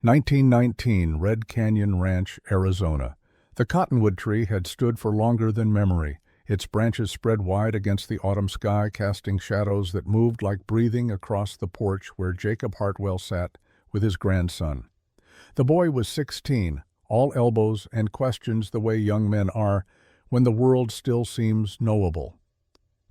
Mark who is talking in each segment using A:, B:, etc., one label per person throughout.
A: 1919, Red Canyon Ranch, Arizona. The cottonwood tree had stood for longer than memory, its branches spread wide against the autumn sky, casting shadows that moved like breathing across the porch where Jacob Hartwell sat with his grandson. The boy was 16, all elbows and questions the way young men are when the world still seems knowable.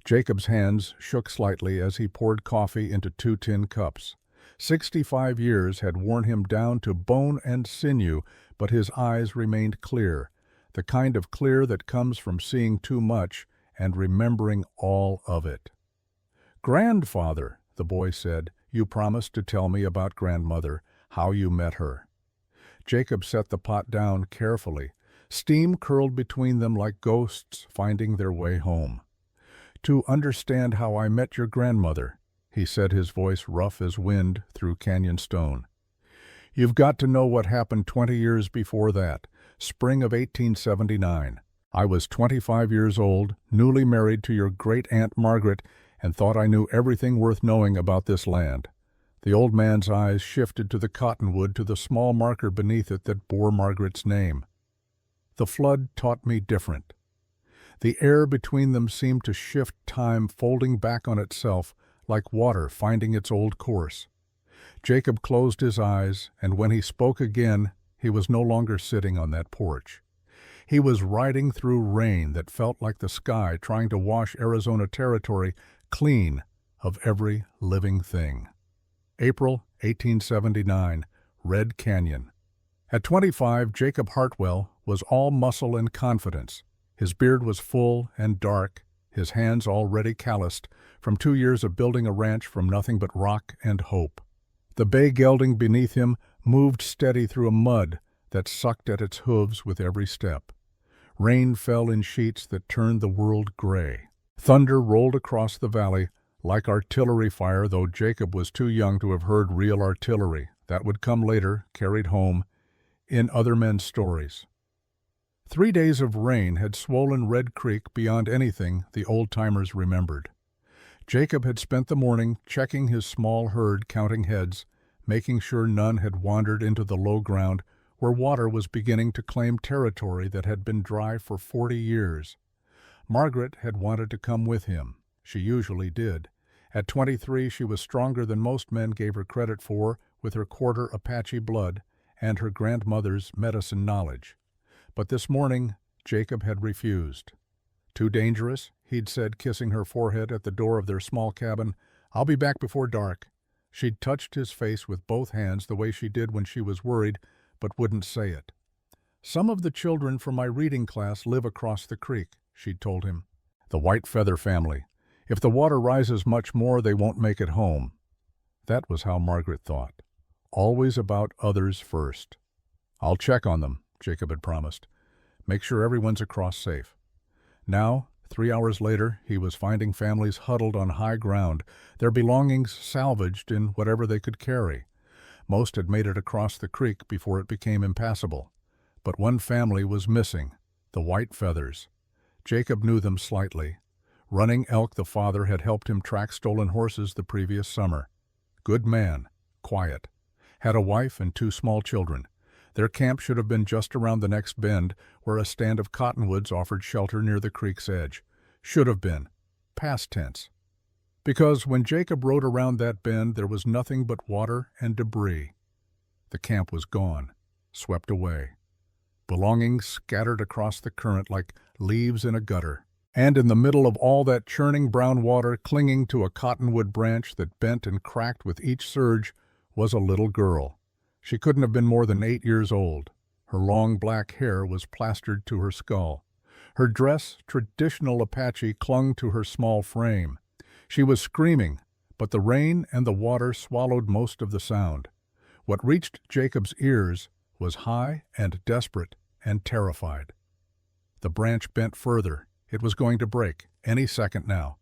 A: Jacob's hands shook slightly as he poured coffee into 2 tin cups. 65 years had worn him down to bone and sinew, but his eyes remained clear, the kind of clear that comes from seeing too much and remembering all of it. "Grandfather," the boy said, "you promised to tell me about grandmother, how you met her." Jacob set the pot down carefully. Steam curled between them like ghosts finding their way home. "To understand how I met your grandmother," he said, his voice rough as wind through canyon stone. "You've got to know what happened 20 years before that, spring of 1879. I was 25 years old, newly married to your great-aunt Margaret, and thought I knew everything worth knowing about this land." The old man's eyes shifted to the cottonwood, to the small marker beneath it that bore Margaret's name. "The flood taught me different." The air between them seemed to shift, time folding back on itself, like water finding its old course. Jacob closed his eyes, and when he spoke again, he was no longer sitting on that porch. He was riding through rain that felt like the sky trying to wash Arizona territory clean of every living thing. April 1879, Red Canyon. At 25, Jacob Hartwell was all muscle and confidence. His beard was full and dark, his hands already calloused from 2 years of building a ranch from nothing but rock and hope. The bay gelding beneath him moved steady through a mud that sucked at its hooves with every step. Rain fell in sheets that turned the world gray. Thunder rolled across the valley like artillery fire, though Jacob was too young to have heard real artillery. That would come later, carried home in other men's stories. 3 days of rain had swollen Red Creek beyond anything the old-timers remembered. Jacob had spent the morning checking his small herd, counting heads, making sure none had wandered into the low ground where water was beginning to claim territory that had been dry for 40 years. Margaret had wanted to come with him. She usually did. At 23, she was stronger than most men gave her credit for, with her quarter Apache blood and her grandmother's medicine knowledge. But this morning, Jacob had refused. "Too dangerous," he'd said, kissing her forehead at the door of their small cabin. "I'll be back before dark." She'd touched his face with both hands the way she did when she was worried, but wouldn't say it. "Some of the children from my reading class live across the creek," she'd told him. "The White Feather family. If the water rises much more, they won't make it home." That was how Margaret thought. Always about others first. "I'll check on them," Jacob had promised. "Make sure everyone's across safe." Now, 3 hours later, he was finding families huddled on high ground, their belongings salvaged in whatever they could carry. Most had made it across the creek before it became impassable. But one family was missing, the White Feathers. Jacob knew them slightly. Running Elk, the father, had helped him track stolen horses the previous summer. Good man, quiet. Had a wife and 2 small children. Their camp should have been just around the next bend, where a stand of cottonwoods offered shelter near the creek's edge. Should have been. Past tense. Because when Jacob rode around that bend, there was nothing but water and debris. The camp was gone, swept away. Belongings scattered across the current like leaves in a gutter. And in the middle of all that churning brown water, clinging to a cottonwood branch that bent and cracked with each surge, was a little girl. She couldn't have been more than 8 years old. Her long black hair was plastered to her skull. Her dress, traditional Apache, clung to her small frame. She was screaming, but the rain and the water swallowed most of the sound. What reached Jacob's ears was high and desperate and terrified. The branch bent further. It was going to break, any second now.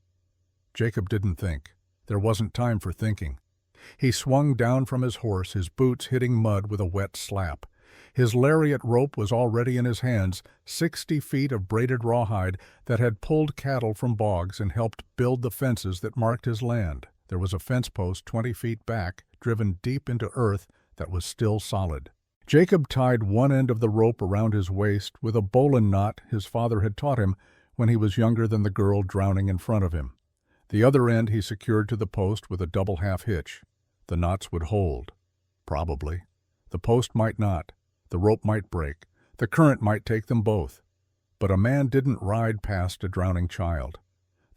A: Jacob didn't think. There wasn't time for thinking. He swung down from his horse, his boots hitting mud with a wet slap. His lariat rope was already in his hands, 60 feet of braided rawhide that had pulled cattle from bogs and helped build the fences that marked his land. There was a fence post 20 feet back, driven deep into earth, that was still solid. Jacob tied one end of the rope around his waist with a bowline knot his father had taught him when he was younger than the girl drowning in front of him. The other end he secured to the post with a double half hitch. The knots would hold. Probably. The post might not. The rope might break. The current might take them both. But a man didn't ride past a drowning child.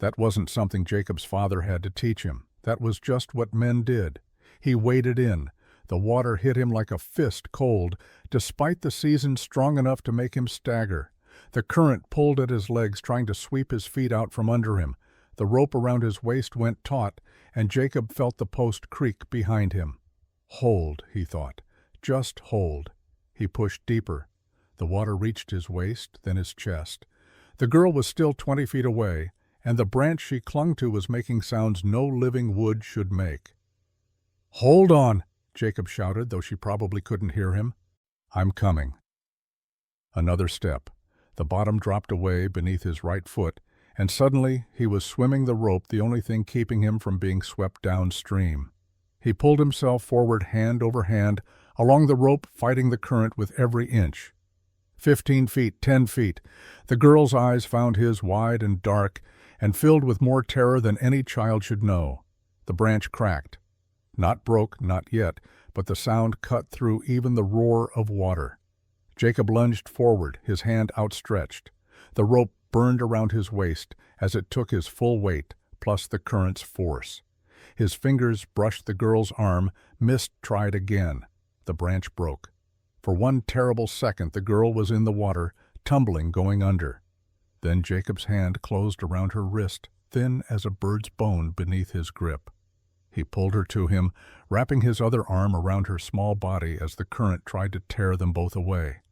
A: That wasn't something Jacob's father had to teach him. That was just what men did. He waded in. The water hit him like a fist cold, despite the season strong enough to make him stagger. The current pulled at his legs, trying to sweep his feet out from under him. The rope around his waist went taut, and Jacob felt the post creak behind him. Hold, he thought. Just hold. He pushed deeper. The water reached his waist, then his chest. The girl was still 20 feet away, and the branch she clung to was making sounds no living wood should make. "Hold on!" Jacob shouted, though she probably couldn't hear him. "I'm coming." Another step. The bottom dropped away beneath his right foot, and suddenly he was swimming the rope, the only thing keeping him from being swept downstream. He pulled himself forward hand over hand, along the rope, fighting the current with every inch. 15 feet, 10 feet. The girl's eyes found his wide and dark, and filled with more terror than any child should know. The branch cracked. Not broke, not yet, but the sound cut through even the roar of water. Jacob lunged forward, his hand outstretched. The rope burned around his waist as it took his full weight, plus the current's force. His fingers brushed the girl's arm, missed, tried again. The branch broke. For one terrible second the girl was in the water, tumbling, going under. Then Jacob's hand closed around her wrist, thin as a bird's bone beneath his grip. He pulled her to him, wrapping his other arm around her small body as the current tried to tear them both away.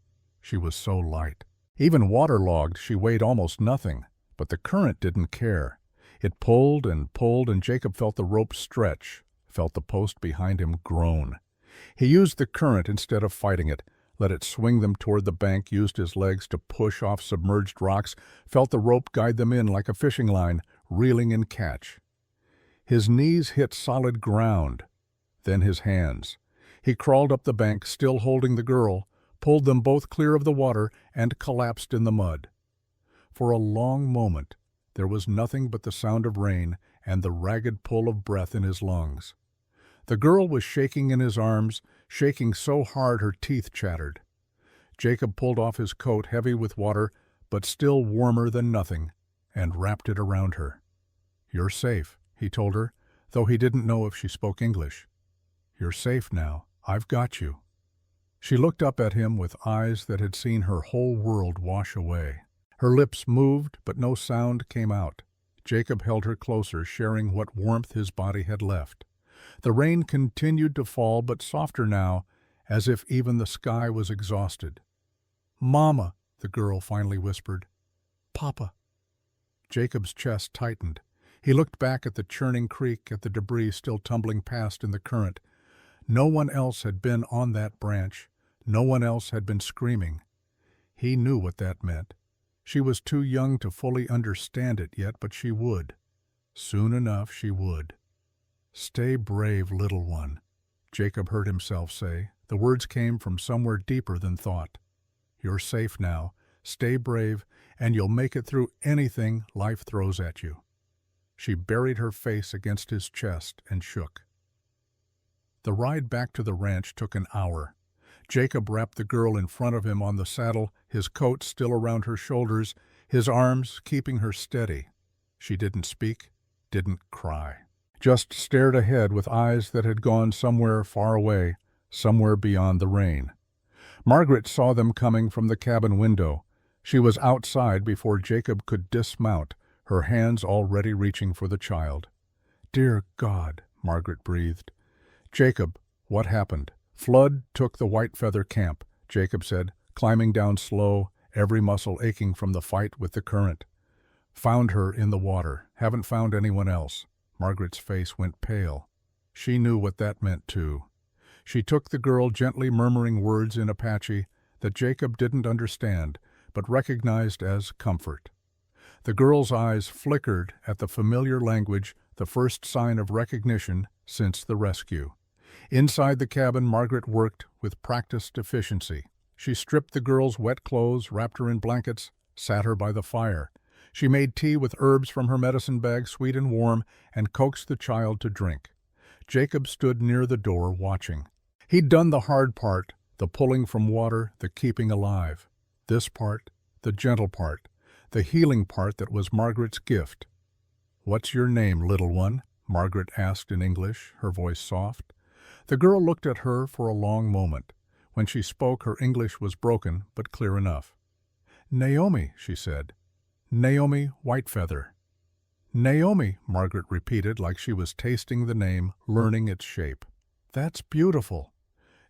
A: She was so light. Even waterlogged, she weighed almost nothing, but the current didn't care. It pulled, and Jacob felt the rope stretch, felt the post behind him groan. He used the current instead of fighting it, let it swing them toward the bank, used his legs to push off submerged rocks, felt the rope guide them in like a fishing line, reeling and catch. His knees hit solid ground, then his hands. He crawled up the bank, still holding the girl, pulled them both clear of the water, and collapsed in the mud. For a long moment, there was nothing but the sound of rain and the ragged pull of breath in his lungs. The girl was shaking in his arms, shaking so hard her teeth chattered. Jacob pulled off his coat, heavy with water, but still warmer than nothing, and wrapped it around her. "You're safe," he told her, though he didn't know if she spoke English. "You're safe now. I've got you." She looked up at him with eyes that had seen her whole world wash away. Her lips moved, but no sound came out. Jacob held her closer, sharing what warmth his body had left. The rain continued to fall, but softer now, as if even the sky was exhausted. "Mama," the girl finally whispered. "Papa." Jacob's chest tightened. He looked back at the churning creek, at the debris still tumbling past in the current. No one else had been on that branch. No one else had been screaming. He knew what that meant. She was too young to fully understand it yet, but she would. Soon enough she would. "Stay brave, little one," Jacob heard himself say. The words came from somewhere deeper than thought. "You're safe now. Stay brave, and you'll make it through anything life throws at you." She buried her face against his chest and shook. The ride back to the ranch took an hour. Jacob wrapped the girl in front of him on the saddle, his coat still around her shoulders, his arms keeping her steady. She didn't speak, didn't cry. Just stared ahead with eyes that had gone somewhere far away, somewhere beyond the rain. Margaret saw them coming from the cabin window. She was outside before Jacob could dismount, her hands already reaching for the child. "Dear God," Margaret breathed. "Jacob, what happened?" "Flood took the White Feather Camp," Jacob said, climbing down slow, every muscle aching from the fight with the current. "Found her in the water. Haven't found anyone else." Margaret's face went pale. She knew what that meant, too. She took the girl, gently murmuring words in Apache that Jacob didn't understand, but recognized as comfort. The girl's eyes flickered at the familiar language, the first sign of recognition since the rescue. Inside the cabin, Margaret worked with practiced efficiency. She stripped the girl's wet clothes, wrapped her in blankets, sat her by the fire. She made tea with herbs from her medicine bag, sweet and warm, and coaxed the child to drink. Jacob stood near the door, watching. He'd done the hard part, the pulling from water, the keeping alive. This part, the gentle part, the healing part that was Margaret's gift. "What's your name, little one?" Margaret asked in English, her voice soft. The girl looked at her for a long moment. When she spoke, her English was broken, but clear enough. "Naomi," she said. "Naomi Whitefeather." "Naomi," Margaret repeated like she was tasting the name, learning its shape. "That's beautiful.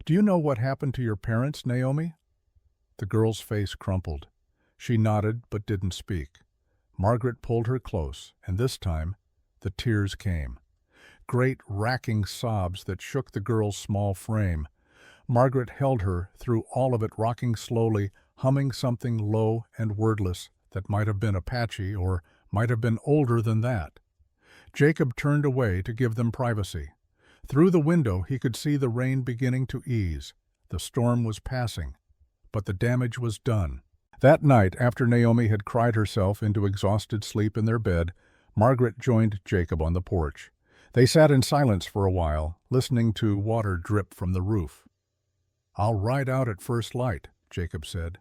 A: Do you know what happened to your parents, Naomi?" The girl's face crumpled. She nodded but didn't speak. Margaret pulled her close, and this time the tears came. Great racking sobs that shook the girl's small frame. Margaret held her through all of it, rocking slowly, humming something low and wordless that might have been Apache or might have been older than that. Jacob turned away to give them privacy. Through the window he could see the rain beginning to ease. The storm was passing, but the damage was done. That night, after Naomi had cried herself into exhausted sleep in their bed, Margaret joined Jacob on the porch. They sat in silence for a while, listening to water drip from the roof. "I'll ride out at first light," Jacob said.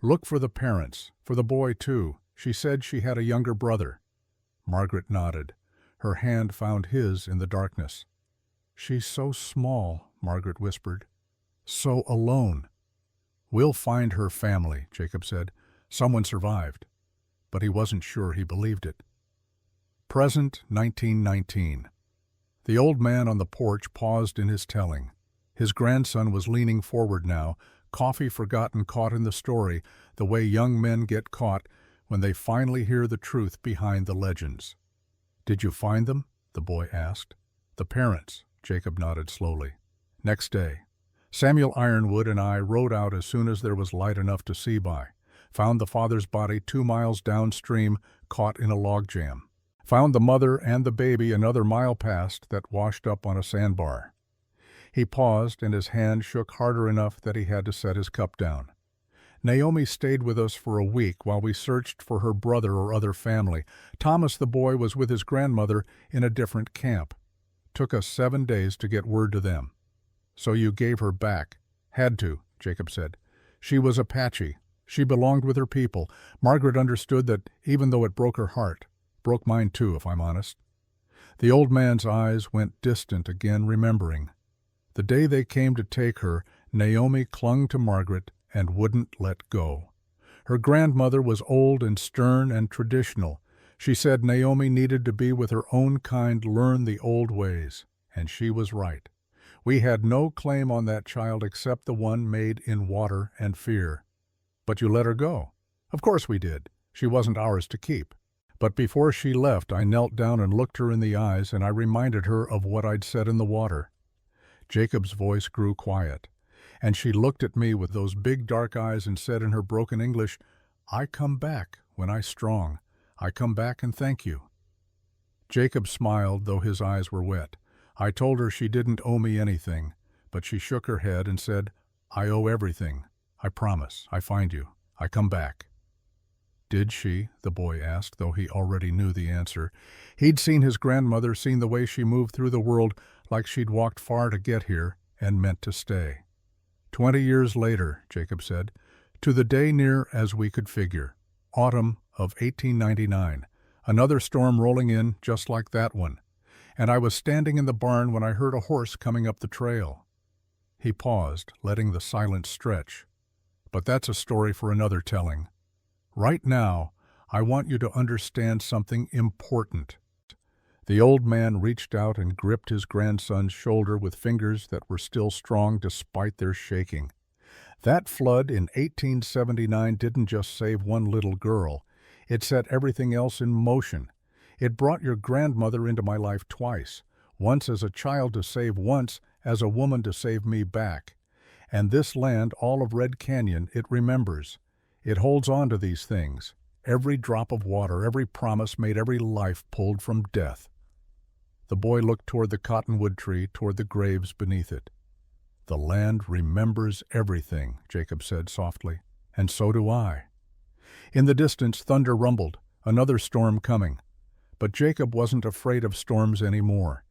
A: "Look for the parents, for the boy too. She said she had a younger brother." Margaret nodded. Her hand found his in the darkness. "She's so small," Margaret whispered. "So alone." "We'll find her family," Jacob said. "Someone survived." But he wasn't sure he believed it. Present 1919. The old man on the porch paused in his telling. His grandson was leaning forward now, coffee forgotten, caught in the story, the way young men get caught when they finally hear the truth behind the legends. "Did you find them?" the boy asked. "The parents," Jacob nodded slowly. "Next day. Samuel Ironwood and I rode out as soon as there was light enough to see by. Found the father's body 2 miles downstream, caught in a logjam. Found the mother and the baby another mile past, that washed up on a sandbar." He paused, and his hand shook harder enough that he had to set his cup down. "Naomi stayed with us for a week while we searched for her brother or other family. Thomas, the boy, was with his grandmother in a different camp. Took us 7 days to get word to them." "So you gave her back?" "Had to," Jacob said. "She was Apache. She belonged with her people." Margaret understood that, even though it broke her heart. Broke mine too, if I'm honest. The old man's eyes went distant again, remembering. The day they came to take her, Naomi clung to Margaret and wouldn't let go. Her grandmother was old and stern and traditional. She said Naomi needed to be with her own kind, learn the old ways. And she was right. We had no claim on that child except the one made in water and fear. "But you let her go." "Of course we did. She wasn't ours to keep. But before she left, I knelt down and looked her in the eyes, and I reminded her of what I'd said in the water." Jacob's voice grew quiet, and she looked at me with those big dark eyes and said in her broken English, "I come back when I strong. I come back and thank you." Jacob smiled, though his eyes were wet. I told her she didn't owe me anything, but she shook her head and said, "I owe everything. I promise. I find you. I come back." "Did she?" the boy asked, though he already knew the answer. He'd seen his grandmother, seen the way she moved through the world like she'd walked far to get here and meant to stay. 20 years later, Jacob said, to the day near as we could figure, autumn of 1899, another storm rolling in just like that one, and I was standing in the barn when I heard a horse coming up the trail. He paused, letting the silence stretch. But that's a story for another telling. Right now, I want you to understand something important. The old man reached out and gripped his grandson's shoulder with fingers that were still strong despite their shaking. That flood in 1879 didn't just save one little girl. It set everything else in motion. It brought your grandmother into my life twice, once as a child to save, once as a woman to save me back. And this land, all of Red Canyon, it remembers. It holds on to these things. Every drop of water, every promise made, every life pulled from death. The boy looked toward the cottonwood tree, toward the graves beneath it. "The land remembers everything," Jacob said softly, "and so do I." In the distance, thunder rumbled, another storm coming. But Jacob wasn't afraid of storms anymore.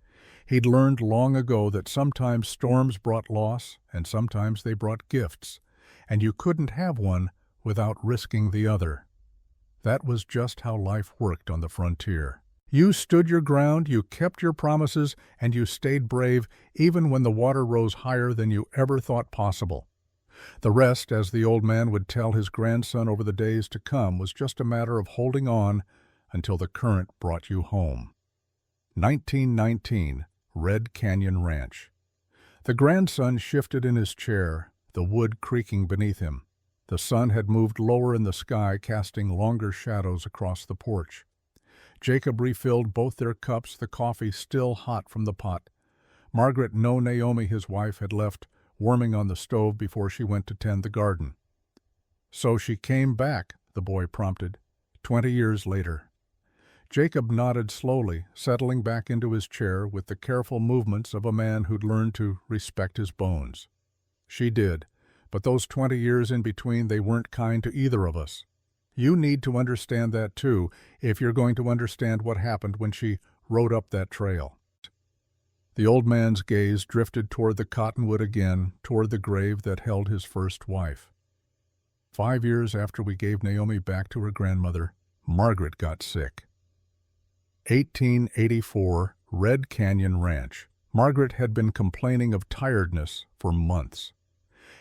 A: He'd learned long ago that sometimes storms brought loss, and sometimes they brought gifts, and you couldn't have one without risking the other. That was just how life worked on the frontier. You stood your ground, you kept your promises, and you stayed brave even when the water rose higher than you ever thought possible. The rest, as the old man would tell his grandson over the days to come, was just a matter of holding on until the current brought you home. 1919, Red Canyon Ranch. The grandson shifted in his chair, the wood creaking beneath him. The sun had moved lower in the sky, casting longer shadows across the porch. Jacob refilled both their cups, the coffee still hot from the pot. Margaret, no Naomi, his wife, had left, warming on the stove before she went to tend the garden. "So she came back," the boy prompted, 20 years later. Jacob nodded slowly, settling back into his chair with the careful movements of a man who'd learned to respect his bones. "She did, but those 20 years in between, they weren't kind to either of us. You need to understand that too, if you're going to understand what happened when she rode up that trail." The old man's gaze drifted toward the cottonwood again, toward the grave that held his first wife. 5 years after we gave Naomi back to her grandmother, Margaret got sick. 1884, Red Canyon Ranch. Margaret had been complaining of tiredness for months.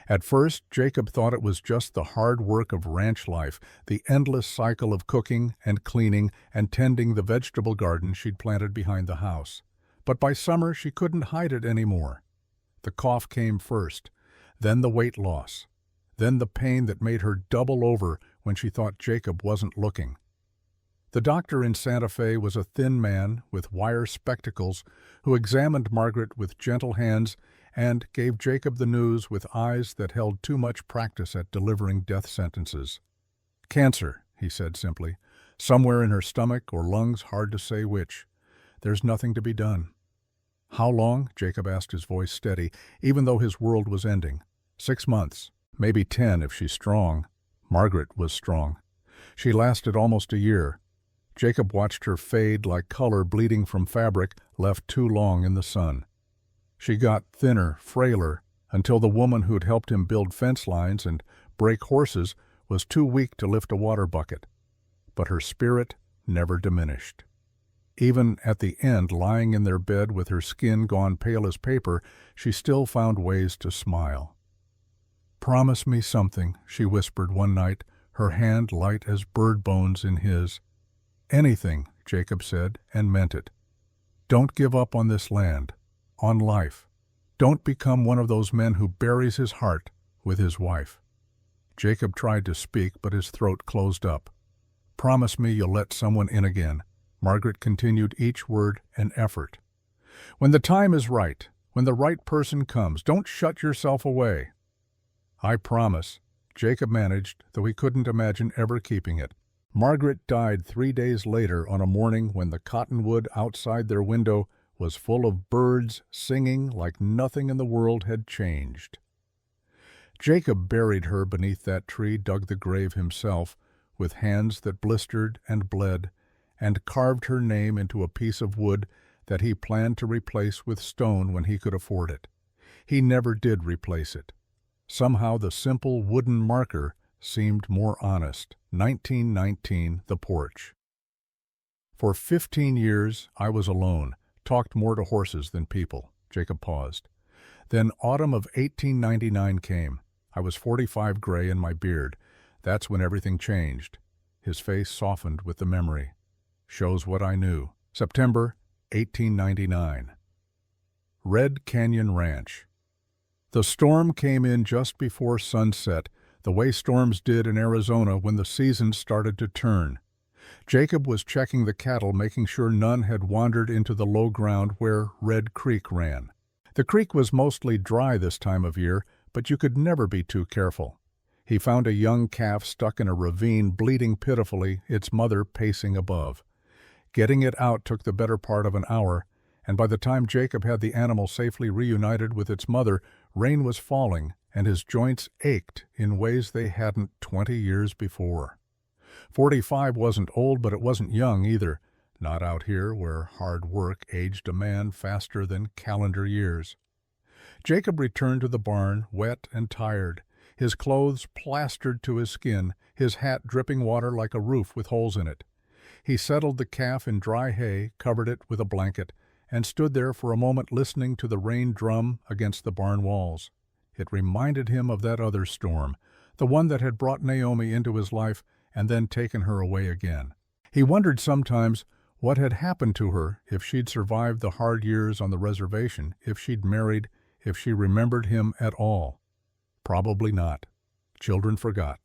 A: At first, Jacob thought it was just the hard work of ranch life, the endless cycle of cooking and cleaning and tending the vegetable garden she'd planted behind the house. But by summer, she couldn't hide it anymore. The cough came first, then the weight loss, then the pain that made her double over when she thought Jacob wasn't looking. The doctor in Santa Fe was a thin man with wire spectacles who examined Margaret with gentle hands and gave Jacob the news with eyes that held too much practice at delivering death sentences. "Cancer," he said simply. "Somewhere in her stomach or lungs, hard to say which. There's nothing to be done." "How long?" Jacob asked, his voice steady, even though his world was ending. 6 months, maybe 10 if she's strong." Margaret was strong. She lasted almost a year. Jacob watched her fade like color bleeding from fabric left too long in the sun. She got thinner, frailer, until the woman who'd helped him build fence lines and break horses was too weak to lift a water bucket. But her spirit never diminished. Even at the end, lying in their bed with her skin gone pale as paper, she still found ways to smile. "Promise me something," she whispered one night, her hand light as bird bones in his. "Anything," Jacob said, and meant it. "Don't give up on this land, on life. Don't become one of those men who buries his heart with his wife." Jacob tried to speak, but his throat closed up. "Promise me you'll let someone in again." Margaret continued, each word an effort. "When the time is right, when the right person comes, don't shut yourself away." "I promise," Jacob managed, though he couldn't imagine ever keeping it. Margaret died 3 days later on a morning when the cottonwood outside their window was full of birds singing like nothing in the world had changed. Jacob buried her beneath that tree, dug the grave himself, with hands that blistered and bled, and carved her name into a piece of wood that he planned to replace with stone when he could afford it. He never did replace it. Somehow the simple wooden marker seemed more honest. 1919, the porch. "For 15 years I was alone, talked more to horses than people." Jacob paused. "Then autumn of 1899 came. I was 45 gray in my beard. That's when everything changed." His face softened with the memory. "Shows what I knew." September 1899. Red Canyon Ranch. The storm came in just before sunset, the way storms did in Arizona when the season started to turn. Jacob was checking the cattle, making sure none had wandered into the low ground where Red Creek ran. The creek was mostly dry this time of year, but you could never be too careful. He found a young calf stuck in a ravine, bleeding pitifully, its mother pacing above. Getting it out took the better part of an hour, and by the time Jacob had the animal safely reunited with its mother, rain was falling, and his joints ached in ways they hadn't 20 years before. 45 wasn't old, but it wasn't young either, not out here where hard work aged a man faster than calendar years. Jacob returned to the barn, wet and tired, his clothes plastered to his skin, his hat dripping water like a roof with holes in it. He settled the calf in dry hay, covered it with a blanket, and stood there for a moment listening to the rain drum against the barn walls. It reminded him of that other storm, the one that had brought Naomi into his life and then taken her away again. He wondered sometimes what had happened to her, if she'd survived the hard years on the reservation, if she'd married, if she remembered him at all. Probably not. Children forgot.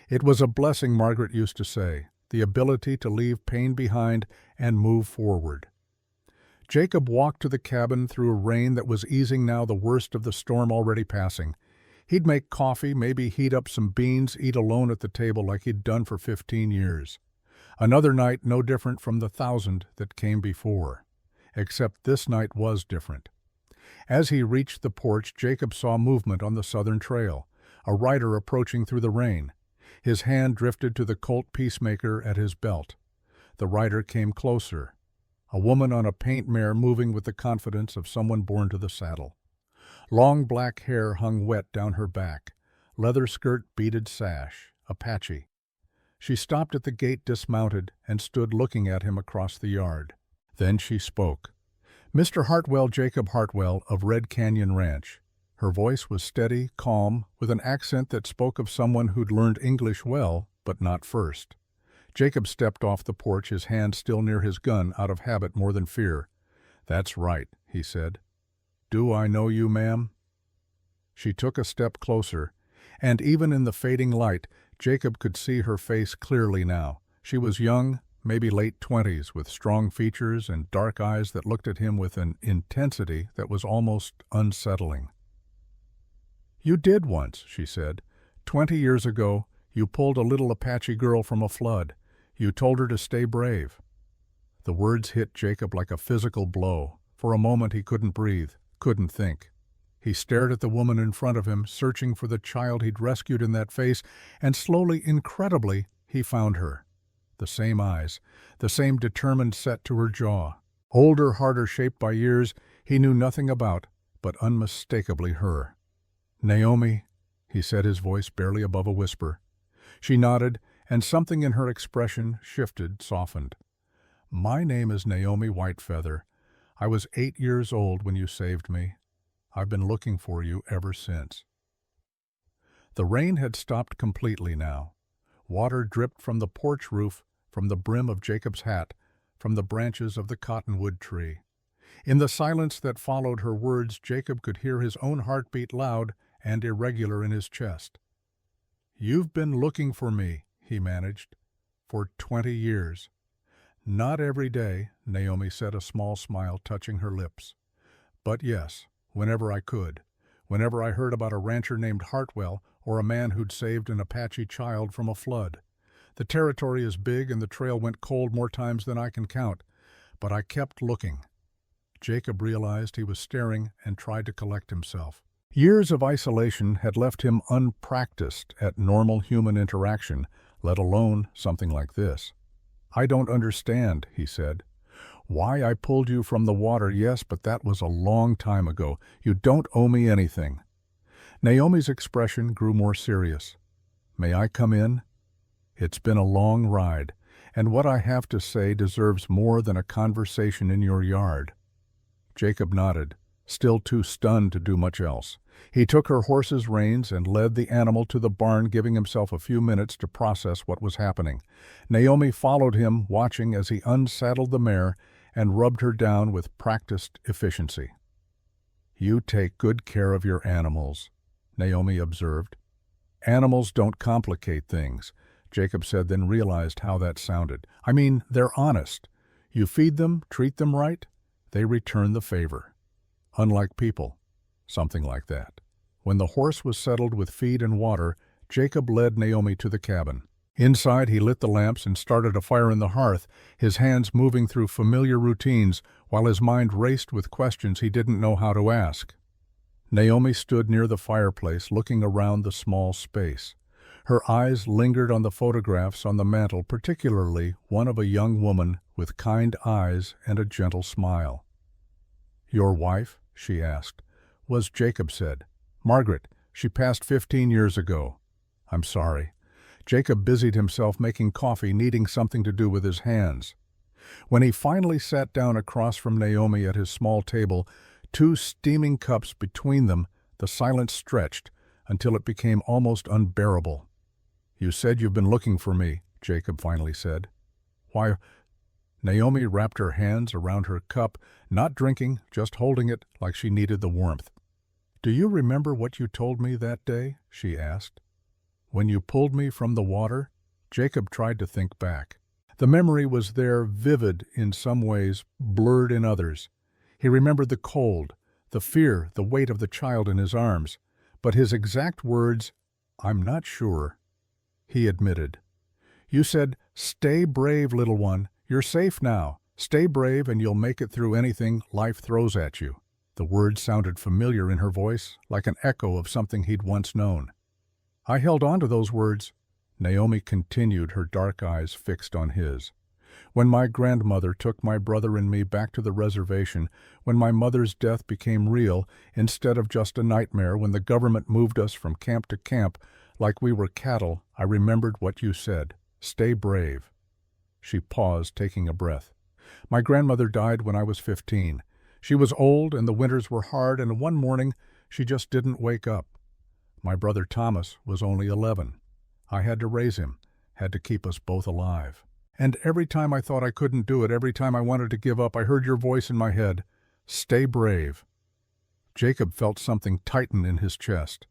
A: It was a blessing, Margaret used to say, the ability to leave pain behind and move forward. Jacob walked to the cabin through a rain that was easing now, the worst of the storm already passing. He'd make coffee, maybe heat up some beans, eat alone at the table like he'd done for 15 years. Another night no different from the 1,000 that came before. Except this night was different. As he reached the porch, Jacob saw movement on the southern trail, a rider approaching through the rain. His hand drifted to the Colt Peacemaker at his belt. The rider came closer. A woman on a paint mare moving with the confidence of someone born to the saddle. Long black hair hung wet down her back, leather skirt, beaded sash, Apache. She stopped at the gate, dismounted, and stood looking at him across the yard. Then she spoke. Mr. Hartwell, Jacob Hartwell of Red Canyon Ranch. Her voice was steady, calm, with an accent that spoke of someone who'd learned English well, but not first. Jacob stepped off the porch, his hand still near his gun, out of habit more than fear. "That's right," he said. "Do I know you, ma'am?" She took a step closer, and even in the fading light, Jacob could see her face clearly now. She was young, maybe late 20s, with strong features and dark eyes that looked at him with an intensity that was almost unsettling. "You did once," she said. "20 years ago, you pulled a little Apache girl from a flood. You told her to stay brave." The words hit Jacob like a physical blow. For a moment he couldn't breathe, couldn't think. He stared at the woman in front of him, searching for the child he'd rescued in that face, and slowly, incredibly, he found her. The same eyes, the same determined set to her jaw. Older, harder shaped by years he knew nothing about, but unmistakably her. "Naomi," he said, his voice barely above a whisper. She nodded, and something in her expression shifted, softened. "My name is Naomi Whitefeather. I was 8 years old when you saved me. I've been looking for you ever since." The rain had stopped completely now. Water dripped from the porch roof, from the brim of Jacob's hat, from the branches of the cottonwood tree. In the silence that followed her words, Jacob could hear his own heartbeat loud and irregular in his chest. "You've been looking for me," he managed, "for 20 years. "Not every day," Naomi said, a small smile touching her lips. "But yes, whenever I could. Whenever I heard about a rancher named Hartwell or a man who'd saved an Apache child from a flood. The territory is big and the trail went cold more times than I can count. But I kept looking." Jacob realized he was staring and tried to collect himself. Years of isolation had left him unpracticed at normal human interaction, let alone something like this. "I don't understand," he said. "Why I pulled you from the water, yes, but that was a long time ago. You don't owe me anything." Naomi's expression grew more serious. "May I come in? It's been a long ride, and what I have to say deserves more than a conversation in your yard." Jacob nodded, still too stunned to do much else. He took her horse's reins and led the animal to the barn, giving himself a few minutes to process what was happening. Naomi followed him, watching as he unsaddled the mare and rubbed her down with practiced efficiency. "You take good care of your animals," Naomi observed. "Animals don't complicate things," Jacob said, then realized how that sounded. "I mean, they're honest. You feed them, treat them right, they return the favor. Unlike people." Something like that. When the horse was settled with feed and water, Jacob led Naomi to the cabin. Inside, he lit the lamps and started a fire in the hearth, his hands moving through familiar routines while his mind raced with questions he didn't know how to ask. Naomi stood near the fireplace, looking around the small space. Her eyes lingered on the photographs on the mantel, particularly one of a young woman with kind eyes and a gentle smile. "Your wife?" she asked. "Was," Jacob said. "Margaret. She passed 15 years ago." "I'm sorry." Jacob busied himself making coffee, needing something to do with his hands. When he finally sat down across from Naomi at his small table, two steaming cups between them, the silence stretched until it became almost unbearable. "You said you've been looking for me," Jacob finally said. "Why?" Naomi wrapped her hands around her cup, not drinking, just holding it like she needed the warmth. "Do you remember what you told me that day?" she asked. "When you pulled me from the water?" Jacob tried to think back. The memory was there, vivid in some ways, blurred in others. He remembered the cold, the fear, the weight of the child in his arms. But his exact words, "I'm not sure," he admitted. "You said, 'Stay brave, little one. You're safe now. Stay brave and you'll make it through anything life throws at you.'" The words sounded familiar in her voice, like an echo of something he'd once known. "I held on to those words," Naomi continued, her dark eyes fixed on his. "When my grandmother took my brother and me back to the reservation, when my mother's death became real instead of just a nightmare, when the government moved us from camp to camp like we were cattle, I remembered what you said. Stay brave." She paused, taking a breath. "My grandmother died when I was 15. She was old and the winters were hard, and one morning she just didn't wake up. My brother Thomas was only 11. I had to raise him, had to keep us both alive. And every time I thought I couldn't do it, every time I wanted to give up, I heard your voice in my head, 'Stay brave.'" Jacob felt something tighten in his chest.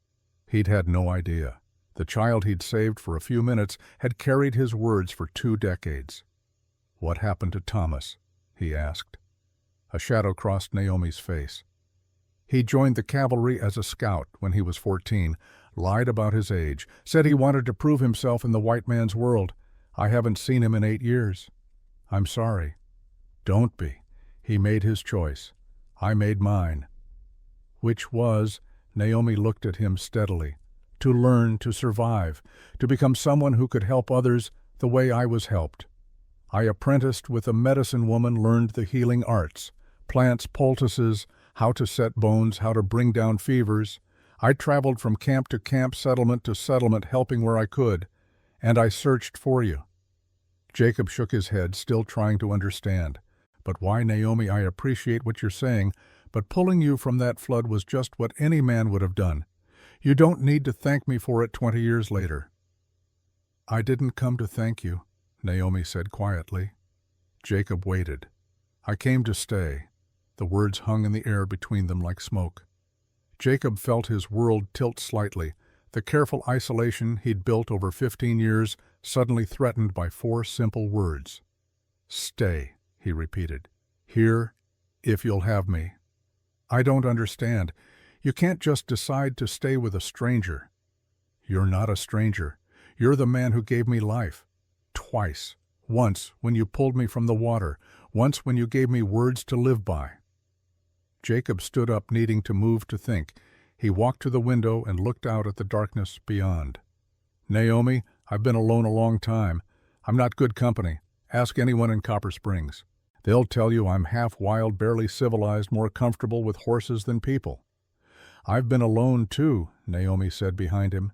A: He'd had no idea. The child he'd saved for a few minutes had carried his words for 2 decades. "What happened to Thomas?" he asked. A shadow crossed Naomi's face. "He joined the cavalry as a scout when he was 14, lied about his age, said he wanted to prove himself in the white man's world. I haven't seen him in 8 years. I'm sorry." "Don't be. He made his choice. I made mine." "Which was," Naomi looked at him steadily, "to learn to survive, to become someone who could help others the way I was helped. I apprenticed with a medicine woman, learned the healing arts, plants, poultices, how to set bones, how to bring down fevers. I traveled from camp to camp, settlement to settlement, helping where I could. And I searched for you." Jacob shook his head, still trying to understand. "But why, Naomi, I appreciate what you're saying, but pulling you from that flood was just what any man would have done. You don't need to thank me for it 20 years later." "I didn't come to thank you," Naomi said quietly. Jacob waited. "I came to stay." The words hung in the air between them like smoke. Jacob felt his world tilt slightly, the careful isolation he'd built over 15 years suddenly threatened by 4 simple words. "Stay," he repeated. "Here, if you'll have me." "I don't understand. You can't just decide to stay with a stranger." "You're not a stranger. You're the man who gave me life. Twice. Once when you pulled me from the water. Once when you gave me words to live by." Jacob stood up, needing to move to think. He walked to the window and looked out at the darkness beyond. "Naomi, I've been alone a long time. I'm not good company. Ask anyone in Copper Springs. They'll tell you I'm half wild, barely civilized, more comfortable with horses than people." "I've been alone too," Naomi said behind him,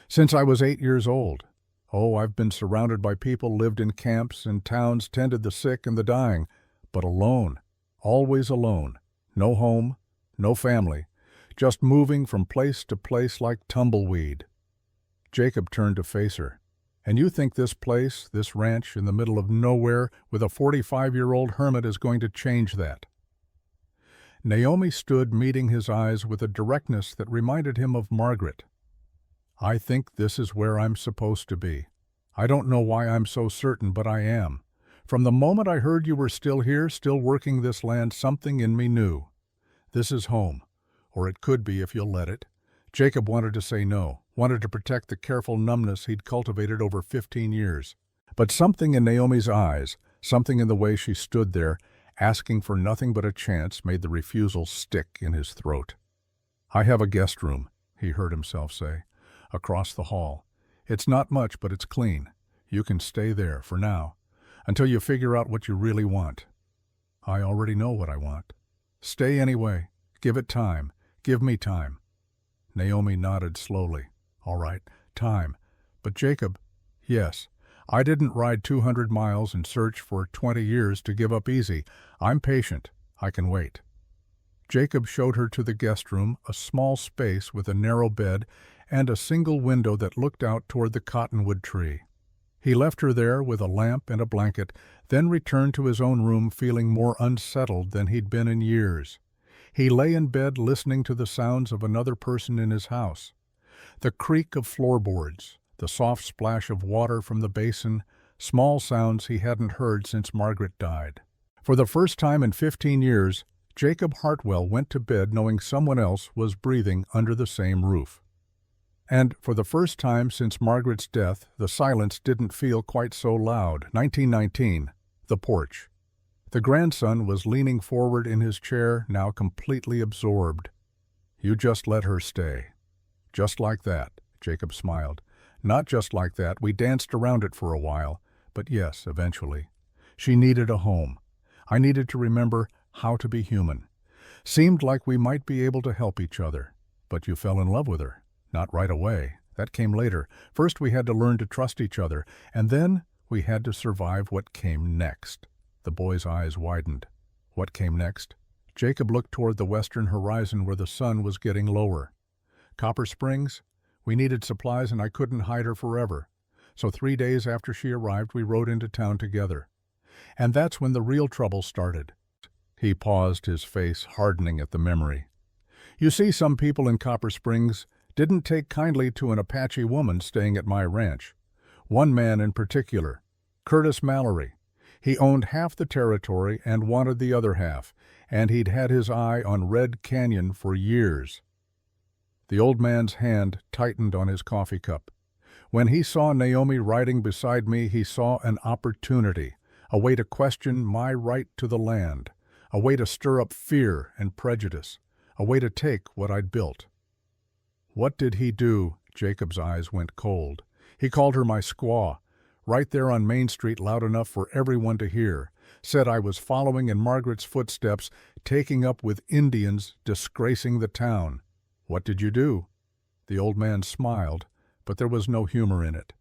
A: "since I was 8 years old. Oh, I've been surrounded by people, lived in camps and towns, tended the sick and the dying, but alone, always alone. No home, no family, just moving from place to place like tumbleweed." Jacob turned to face her. "And you think this place, this ranch in the middle of nowhere with a 45-year-old hermit is going to change that?" Naomi stood, meeting his eyes with a directness that reminded him of Margaret. "I think this is where I'm supposed to be. I don't know why I'm so certain, but I am. From the moment I heard you were still here, still working this land, something in me knew. This is home. Or it could be if you'll let it." Jacob wanted to say no, wanted to protect the careful numbness he'd cultivated over 15 years. But something in Naomi's eyes, something in the way she stood there, asking for nothing but a chance, made the refusal stick in his throat. "I have a guest room," he heard himself say, "across the hall. It's not much, but it's clean. You can stay there, for now, until you figure out what you really want." "I already know what I want." "Stay anyway. Give it time. Give me time." Naomi nodded slowly. "All right, time. But Jacob—" "Yes. I didn't ride 200 miles and search for 20 years to give up easy. I'm patient. I can wait." Jacob showed her to the guest room, a small space with a narrow bed and a single window that looked out toward the cottonwood tree. He left her there with a lamp and a blanket, then returned to his own room feeling more unsettled than he'd been in years. He lay in bed listening to the sounds of another person in his house. The creak of floorboards, the soft splash of water from the basin, small sounds he hadn't heard since Margaret died. For the first time in 15 years, Jacob Hartwell went to bed knowing someone else was breathing under the same roof. And for the first time since Margaret's death, the silence didn't feel quite so loud. 1919, the porch. The grandson was leaning forward in his chair, now completely absorbed. "You just let her stay." "Just like that," Jacob smiled. "Not just like that. We danced around it for a while. But yes, eventually. She needed a home. I needed to remember how to be human. Seemed like we might be able to help each other. But you fell in love with her. Not right away. That came later. First we had to learn to trust each other, and then we had to survive what came next." The boy's eyes widened. "What came next?" Jacob looked toward the western horizon where the sun was getting lower. "Copper Springs? We needed supplies and I couldn't hide her forever. So 3 days after she arrived, we rode into town together. And that's when the real trouble started." He paused, his face hardening at the memory. "You see, some people in Copper Springs didn't take kindly to an Apache woman staying at my ranch. One man in particular, Curtis Mallory. He owned half the territory and wanted the other half, and he'd had his eye on Red Canyon for years." The old man's hand tightened on his coffee cup. "When he saw Naomi riding beside me, he saw an opportunity, a way to question my right to the land, a way to stir up fear and prejudice, a way to take what I'd built." "What did he do?" Jacob's eyes went cold. "He called her my squaw, right there on Main Street, loud enough for everyone to hear. Said I was following in Margaret's footsteps, taking up with Indians, disgracing the town." "What did you do?" The old man smiled, but there was no humor in it.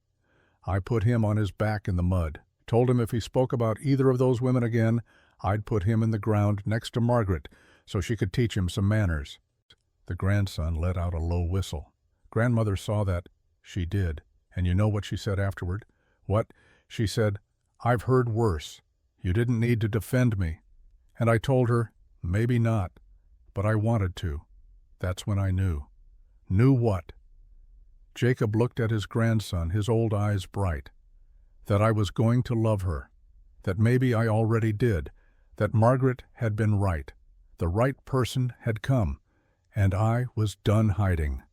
A: "I put him on his back in the mud, told him if he spoke about either of those women again, I'd put him in the ground next to Margaret so she could teach him some manners." The grandson let out a low whistle. "Grandmother saw that." "She did. And you know what she said afterward?" "What?" "She said, 'I've heard worse. You didn't need to defend me.' And I told her, 'Maybe not, but I wanted to.' That's when I knew." "Knew what?" Jacob looked at his grandson, his old eyes bright. "That I was going to love her. That maybe I already did. That Margaret had been right. The right person had come. And I was done hiding."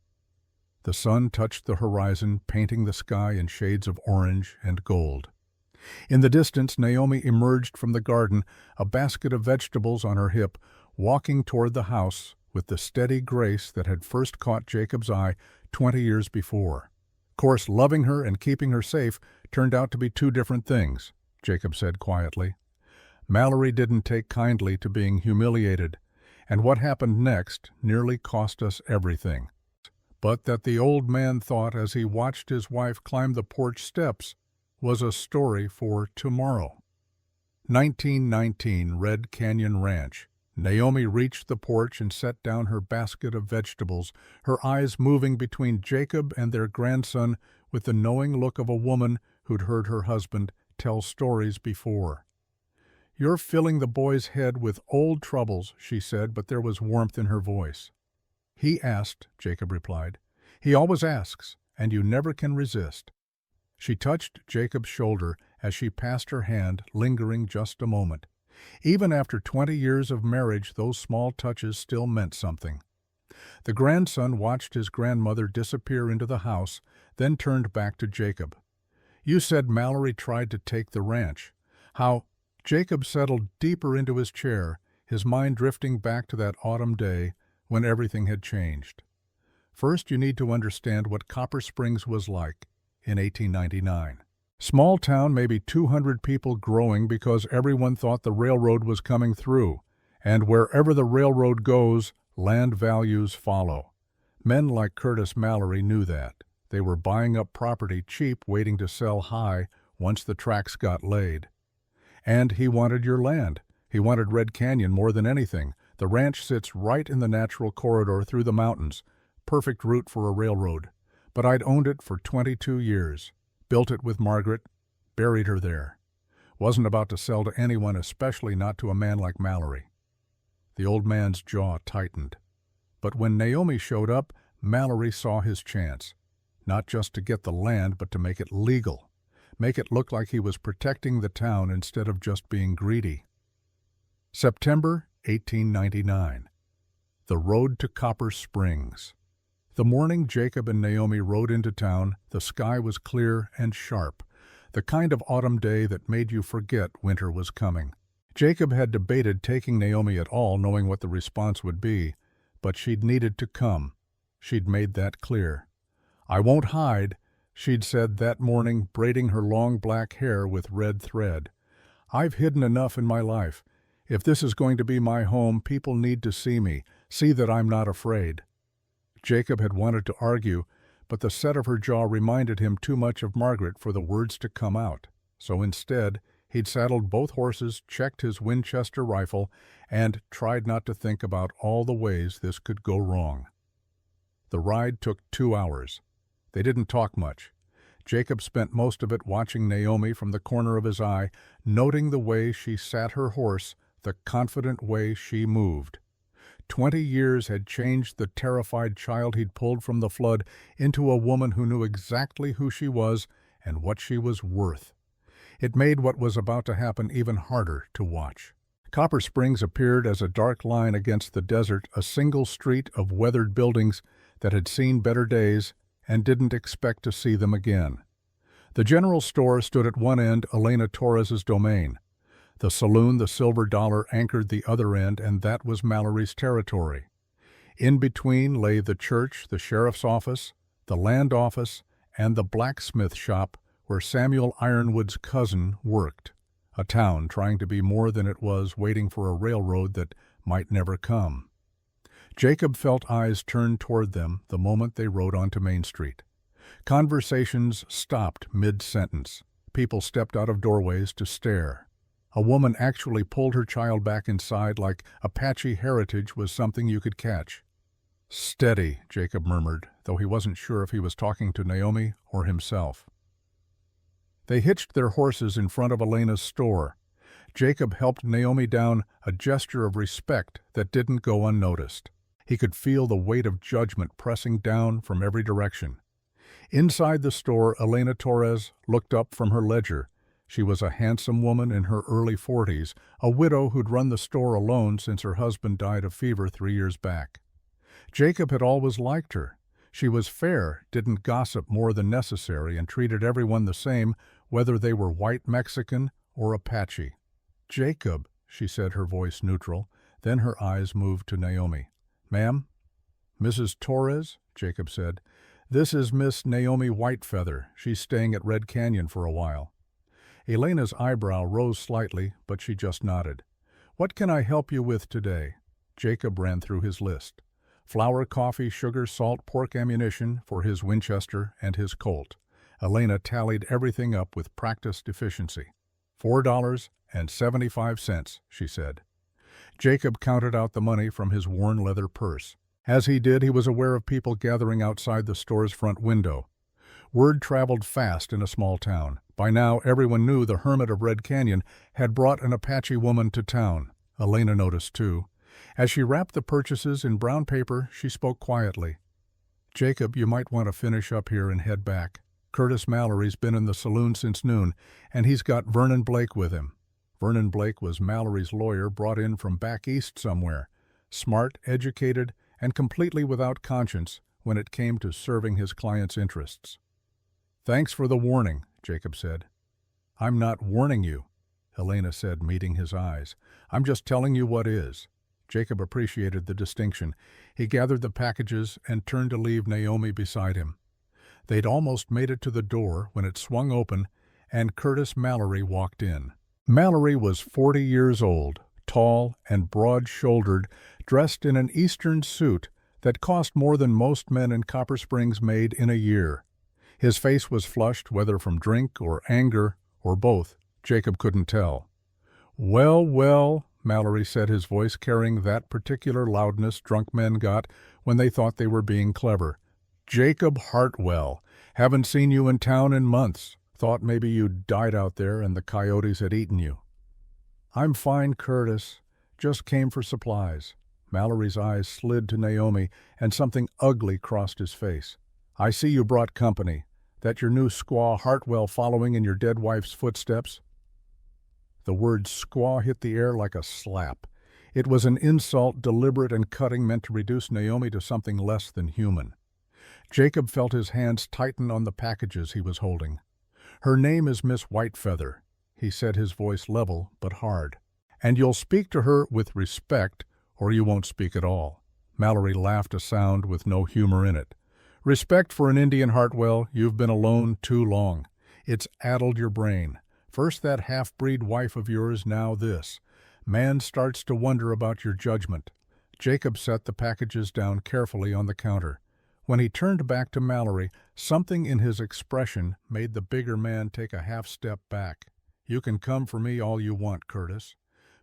A: The sun touched the horizon, painting the sky in shades of orange and gold. In the distance, Naomi emerged from the garden, a basket of vegetables on her hip, walking toward the house with the steady grace that had first caught Jacob's eye 20 years before. "Of course, loving her and keeping her safe turned out to be two different things," Jacob said quietly. "Mallory didn't take kindly to being humiliated, and what happened next nearly cost us everything. But that the old man thought as he watched his wife climb the porch steps was a story for tomorrow." 1919 Red Canyon Ranch. Naomi reached the porch and set down her basket of vegetables, her eyes moving between Jacob and their grandson with the knowing look of a woman who'd heard her husband tell stories before. "You're filling the boy's head with old troubles," she said, but there was warmth in her voice. "He asked," Jacob replied. "He always asks, and you never can resist." She touched Jacob's shoulder as she passed her hand, lingering just a moment. Even after 20 years of marriage, those small touches still meant something. The grandson watched his grandmother disappear into the house, then turned back to Jacob. "You said Mallory tried to take the ranch. How—" Jacob settled deeper into his chair, his mind drifting back to that autumn day when everything had changed. First, you need to understand what Copper Springs was like in 1899. Small town, maybe 200 people growing because everyone thought the railroad was coming through, and wherever the railroad goes, land values follow. Men like Curtis Mallory knew that. They were buying up property cheap, waiting to sell high once the tracks got laid. And he wanted your land. He wanted Red Canyon more than anything. The ranch sits right in the natural corridor through the mountains. Perfect route for a railroad. But I'd owned it for 22 years. Built it with Margaret. Buried her there. Wasn't about to sell to anyone, especially not to a man like Mallory. The old man's jaw tightened. But when Naomi showed up, Mallory saw his chance. Not just to get the land, but to make it legal. Make it look like he was protecting the town instead of just being greedy. September 1899. The road to Copper Springs. The morning Jacob and Naomi rode into town, the sky was clear and sharp, the kind of autumn day that made you forget winter was coming. Jacob had debated taking Naomi at all, knowing what the response would be, but she'd needed to come. She'd made that clear. "I won't hide," she'd said that morning, braiding her long black hair with red thread. "I've hidden enough in my life. If this is going to be my home, people need to see me, see that I'm not afraid." Jacob had wanted to argue, but the set of her jaw reminded him too much of Margaret for the words to come out. So instead, he'd saddled both horses, checked his Winchester rifle, and tried not to think about all the ways this could go wrong. The ride took 2 hours. They didn't talk much. Jacob spent most of it watching Naomi from the corner of his eye, noting the way she sat her horse, the confident way she moved. 20 years had changed the terrified child he'd pulled from the flood into a woman who knew exactly who she was and what she was worth. It made what was about to happen even harder to watch. Copper Springs appeared as a dark line against the desert, a single street of weathered buildings that had seen better days and didn't expect to see them again. The general store stood at one end, Elena Torres's domain. The saloon, the Silver Dollar, anchored the other end, and that was Mallory's territory. In between lay the church, the sheriff's office, the land office, and the blacksmith shop where Samuel Ironwood's cousin worked. A town trying to be more than it was, waiting for a railroad that might never come. Jacob felt eyes turn toward them the moment they rode onto Main Street. Conversations stopped mid-sentence. People stepped out of doorways to stare. A woman actually pulled her child back inside like Apache heritage was something you could catch. "Steady," Jacob murmured, though he wasn't sure if he was talking to Naomi or himself. They hitched their horses in front of Elena's store. Jacob helped Naomi down, a gesture of respect that didn't go unnoticed. He could feel the weight of judgment pressing down from every direction. Inside the store, Elena Torres looked up from her ledger. She was a handsome woman in her early 40s, a widow who'd run the store alone since her husband died of fever 3 years back. Jacob had always liked her. She was fair, didn't gossip more than necessary, and treated everyone the same, whether they were white Mexican or Apache. "Jacob," she said, her voice neutral. Then her eyes moved to Naomi. "Ma'am?" "Mrs. Torres," Jacob said. "This is Miss Naomi Whitefeather. She's staying at Red Canyon for a while." Elena's eyebrow rose slightly, but she just nodded. "What can I help you with today?" Jacob ran through his list. Flour, coffee, sugar, salt, pork ammunition for his Winchester and his Colt. Elena tallied everything up with practiced efficiency. $4.75, she said. Jacob counted out the money from his worn leather purse. As he did, he was aware of people gathering outside the store's front window. Word traveled fast in a small town. By now, everyone knew the hermit of Red Canyon had brought an Apache woman to town. Elena noticed, too. As she wrapped the purchases in brown paper, she spoke quietly. "Jacob, you might want to finish up here and head back. Curtis Mallory's been in the saloon since noon, and he's got Vernon Blake with him." Vernon Blake was Mallory's lawyer, brought in from back east somewhere. Smart, educated, and completely without conscience when it came to serving his client's interests. "Thanks for the warning," Jacob said. "I'm not warning you," Helena said, meeting his eyes. "I'm just telling you what is." Jacob appreciated the distinction. He gathered the packages and turned to leave Naomi beside him. They'd almost made it to the door when it swung open and Curtis Mallory walked in. Mallory was 40 years old, tall and broad-shouldered, dressed in an Eastern suit that cost more than most men in Copper Springs made in a year. His face was flushed, whether from drink or anger or both. Jacob couldn't tell. "Well, well," Mallory said, his voice carrying that particular loudness drunk men got when they thought they were being clever. "Jacob Hartwell. Haven't seen you in town in months. Thought maybe you'd died out there and the coyotes had eaten you." "I'm fine, Curtis. Just came for supplies." Mallory's eyes slid to Naomi, and something ugly crossed his face. "I see you brought company. That your new squaw Hartwell following in your dead wife's footsteps?" The word squaw hit the air like a slap. It was an insult, deliberate and cutting, meant to reduce Naomi to something less than human. Jacob felt his hands tighten on the packages he was holding. "Her name is Miss Whitefeather," he said, his voice level but hard. "And you'll speak to her with respect, or you won't speak at all." Mallory laughed, a sound with no humor in it. "Respect for an Indian, Hartwell. You've been alone too long. It's addled your brain. First that half-breed wife of yours, now this. Man starts to wonder about your judgment." Jacob set the packages down carefully on the counter. When he turned back to Mallory, something in his expression made the bigger man take a half-step back. "You can come for me all you want, Curtis.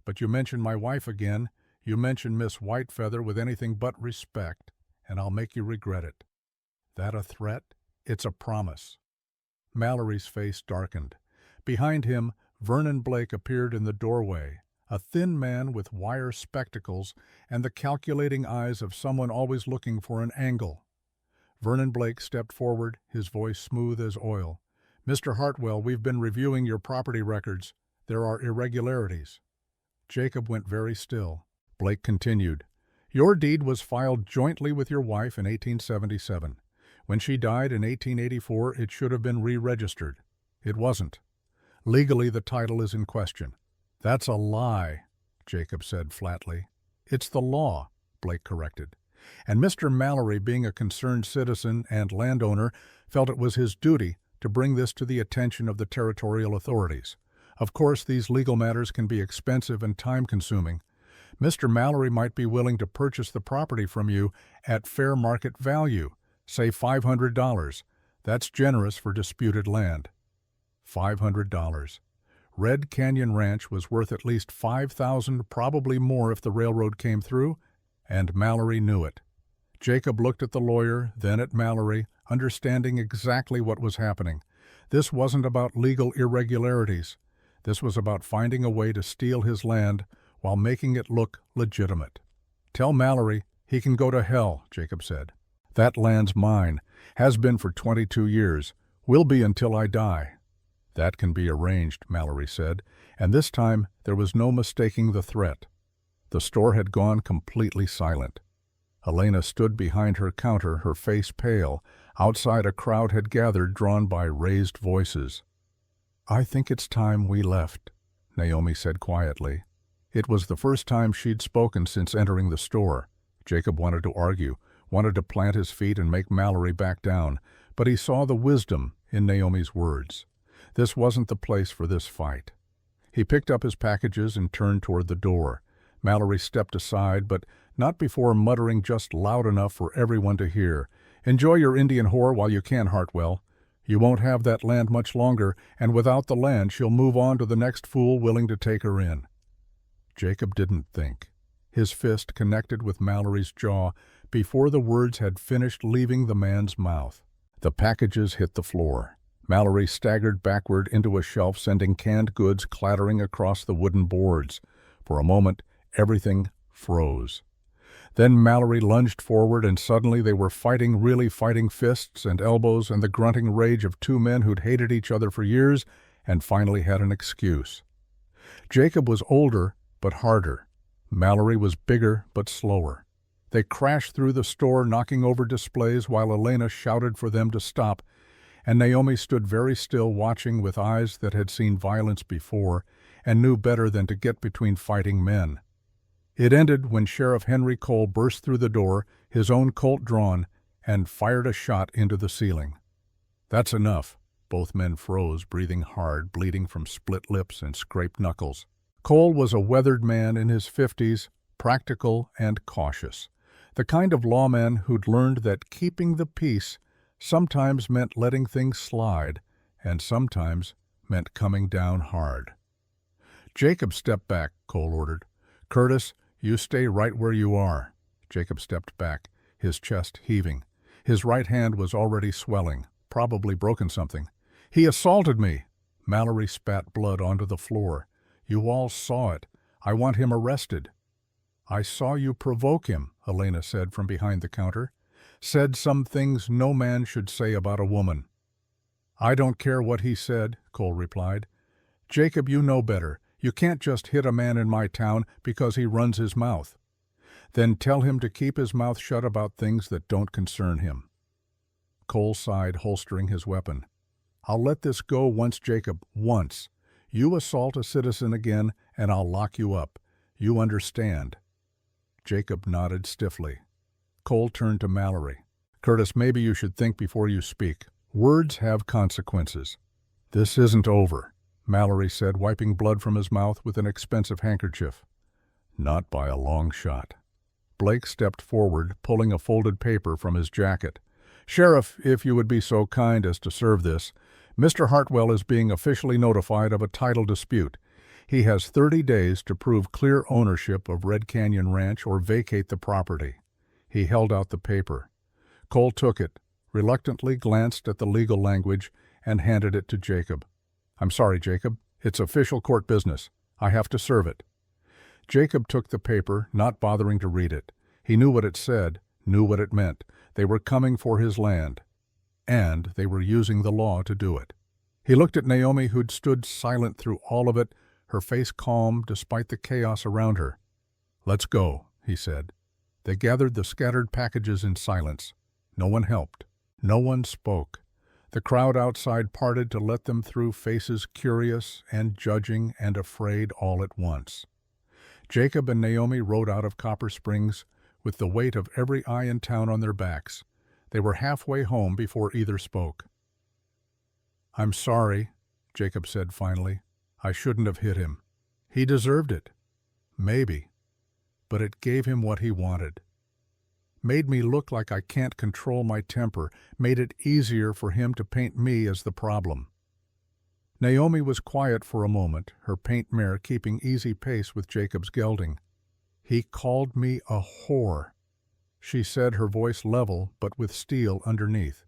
A: But you mention my wife again, you mention Miss Whitefeather with anything but respect, and I'll make you regret it." "That a threat?" "It's a promise." Mallory's face darkened. Behind him, Vernon Blake appeared in the doorway, a thin man with wire spectacles and the calculating eyes of someone always looking for an angle. Vernon Blake stepped forward, his voice smooth as oil. "Mr. Hartwell, we've been reviewing your property records. There are irregularities." Jacob went very still. Blake continued, "Your deed was filed jointly with your wife in 1877. When she died in 1884, it should have been re-registered. It wasn't. Legally, the title is in question." "That's a lie," Jacob said flatly. "It's the law," Blake corrected. And Mr. Mallory, being a concerned citizen and landowner, felt it was his duty to bring this to the attention of the territorial authorities. Of course, these legal matters can be expensive and time-consuming. Mr. Mallory might be willing to purchase the property from you at fair market value, say $500. That's generous for disputed land. $500. Red Canyon Ranch was worth at least $5,000, probably more if the railroad came through, and Mallory knew it. Jacob looked at the lawyer, then at Mallory, understanding exactly what was happening. This wasn't about legal irregularities. This was about finding a way to steal his land while making it look legitimate. "Tell Mallory he can go to hell," Jacob said. "That land's mine, has been for 22 years, will be until I die." "That can be arranged," Mallory said, and this time there was no mistaking the threat. The store had gone completely silent. Helena stood behind her counter, her face pale. Outside, a crowd had gathered, drawn by raised voices. "I think it's time we left," Naomi said quietly. It was the first time she'd spoken since entering the store. Jacob wanted to argue, wanted to plant his feet and make Mallory back down, but he saw the wisdom in Naomi's words. This wasn't the place for this fight. He picked up his packages and turned toward the door. Mallory stepped aside, but not before muttering just loud enough for everyone to hear. "Enjoy your Indian whore while you can, Hartwell. You won't have that land much longer, and without the land she'll move on to the next fool willing to take her in." Jacob didn't think. His fist connected with Mallory's jaw before the words had finished leaving the man's mouth. The packages hit the floor. Mallory staggered backward into a shelf, sending canned goods clattering across the wooden boards. For a moment, everything froze. Then Mallory lunged forward, and suddenly they were fighting, really fighting, fists and elbows and the grunting rage of two men who'd hated each other for years and finally had an excuse. Jacob was older but harder. Mallory was bigger but slower. They crashed through the store, knocking over displays while Elena shouted for them to stop, and Naomi stood very still, watching with eyes that had seen violence before and knew better than to get between fighting men. It ended when Sheriff Henry Cole burst through the door, his own Colt drawn, and fired a shot into the ceiling. "That's enough." Both men froze, breathing hard, bleeding from split lips and scraped knuckles. Cole was a weathered man in his 50s, practical and cautious. The kind of lawman who'd learned that keeping the peace sometimes meant letting things slide, and sometimes meant coming down hard. "Jacob, step back," Cole ordered. "Curtis, you stay right where you are." Jacob stepped back, his chest heaving. His right hand was already swelling, probably broken something. "He assaulted me." Mallory spat blood onto the floor. "You all saw it. I want him arrested." "I saw you provoke him," Elena said from behind the counter. "Said some things no man should say about a woman." "I don't care what he said," Cole replied. "Jacob, you know better. You can't just hit a man in my town because he runs his mouth." "Then tell him to keep his mouth shut about things that don't concern him." Cole sighed, holstering his weapon. "I'll let this go once, Jacob, once. You assault a citizen again, and I'll lock you up. You understand?" Jacob nodded stiffly. Cole turned to Mallory. "Curtis, maybe you should think before you speak. Words have consequences." "This isn't over," Mallory said, wiping blood from his mouth with an expensive handkerchief. "Not by a long shot." Blake stepped forward, pulling a folded paper from his jacket. "Sheriff, if you would be so kind as to serve this, Mr. Hartwell is being officially notified of a title dispute. He has 30 days to prove clear ownership of Red Canyon Ranch or vacate the property." He held out the paper. Cole took it, reluctantly glanced at the legal language, and handed it to Jacob. "I'm sorry, Jacob. It's official court business. I have to serve it." Jacob took the paper, not bothering to read it. He knew what it said, knew what it meant. They were coming for his land, and they were using the law to do it. He looked at Naomi, who'd stood silent through all of it, her face calm despite the chaos around her. "Let's go," he said. They gathered the scattered packages in silence. No one helped. No one spoke. The crowd outside parted to let them through, faces curious and judging and afraid all at once. Jacob and Naomi rode out of Copper Springs with the weight of every eye in town on their backs. They were halfway home before either spoke. "I'm sorry," Jacob said finally. "I shouldn't have hit him. He deserved it. Maybe. But it gave him what he wanted. Made me look like I can't control my temper, made it easier for him to paint me as the problem." Naomi was quiet for a moment, her paint mare keeping easy pace with Jacob's gelding. "He called me a whore," she said, her voice level but with steel underneath.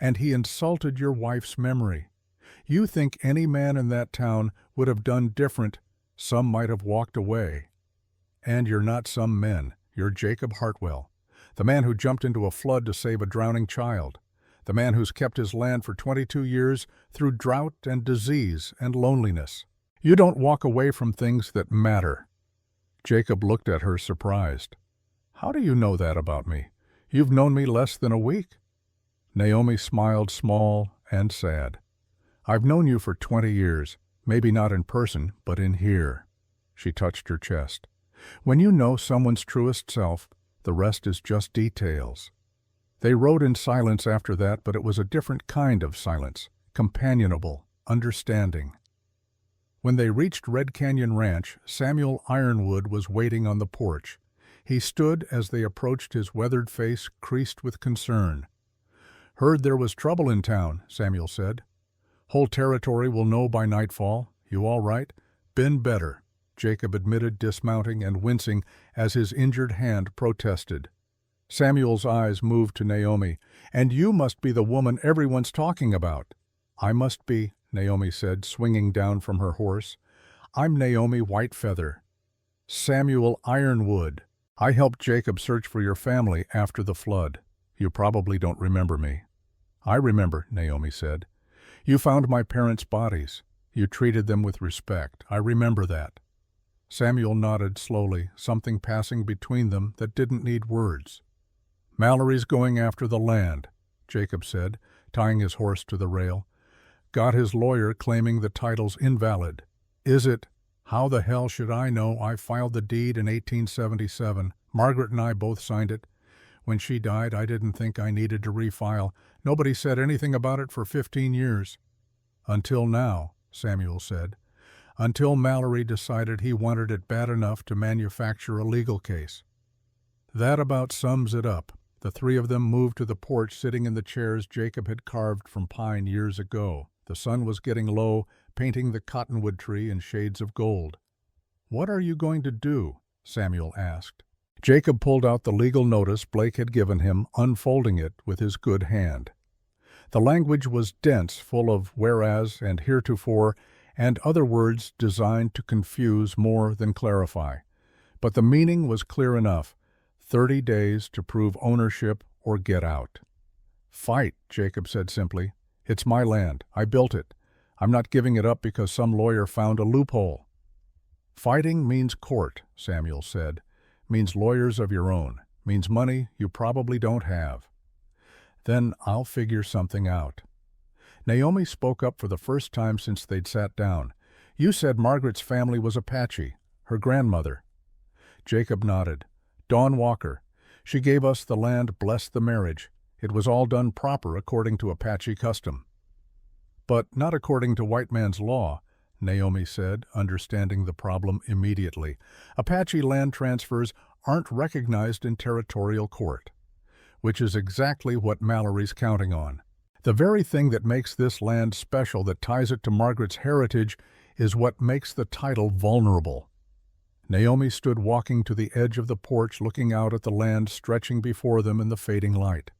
A: "And he insulted your wife's memory. You think any man in that town would have done different, some might have walked away. And you're not some men, you're Jacob Hartwell, the man who jumped into a flood to save a drowning child, the man who's kept his land for 22 years through drought and disease and loneliness. You don't walk away from things that matter." Jacob looked at her, surprised. "How do you know that about me? You've known me less than a week." Naomi smiled, small and sad. "I've known you for 20 years, maybe not in person, but in here." She touched her chest. "When you know someone's truest self, the rest is just details." They rode in silence after that, but it was a different kind of silence, companionable, understanding. When they reached Red Canyon Ranch, Samuel Ironwood was waiting on the porch. He stood as they approached, his weathered face creased with concern. "Heard there was trouble in town," Samuel said. "Whole territory will know by nightfall. You all right?" "Been better," Jacob admitted, dismounting and wincing as his injured hand protested. Samuel's eyes moved to Naomi. "And you must be the woman everyone's talking about." "I must be," Naomi said, swinging down from her horse. "I'm Naomi Whitefeather. Samuel Ironwood. I helped Jacob search for your family after the flood. You probably don't remember me." "I remember," Naomi said. "You found my parents' bodies. You treated them with respect. I remember that." Samuel nodded slowly, something passing between them that didn't need words. "Mallory's going after the land," Jacob said, tying his horse to the rail. "Got his lawyer claiming the title's invalid. Is it? How the hell should I know? I filed the deed in 1877. Margaret and I both signed it. When she died, I didn't think I needed to refile. Nobody said anything about it for 15 years. Until now," Samuel said. "Until Mallory decided he wanted it bad enough to manufacture a legal case." That about sums it up. The three of them moved to the porch, sitting in the chairs Jacob had carved from pine years ago. The sun was getting low, painting the cottonwood tree in shades of gold. "What are you going to do?" Samuel asked. Jacob pulled out the legal notice Blake had given him, unfolding it with his good hand. The language was dense, full of whereas and heretofore, and other words designed to confuse more than clarify. But the meaning was clear enough: 30 days to prove ownership or get out. "Fight," Jacob said simply. "It's my land. I built it. I'm not giving it up because some lawyer found a loophole." "Fighting means court," Samuel said. "Means lawyers of your own. Means money you probably don't have." "Then I'll figure something out." Naomi spoke up for the first time since they'd sat down. "You said Margaret's family was Apache, her grandmother." Jacob nodded. "Dawn Walker. She gave us the land, blessed the marriage. It was all done proper according to Apache custom." "But not according to white man's law," Naomi said, understanding the problem immediately. "Apache land transfers aren't recognized in territorial court." Which is exactly what Mallory's counting on. The very thing that makes this land special, that ties it to Margaret's heritage, is what makes the title vulnerable. Naomi stood walking to the edge of the porch, looking out at the land stretching before them in the fading light.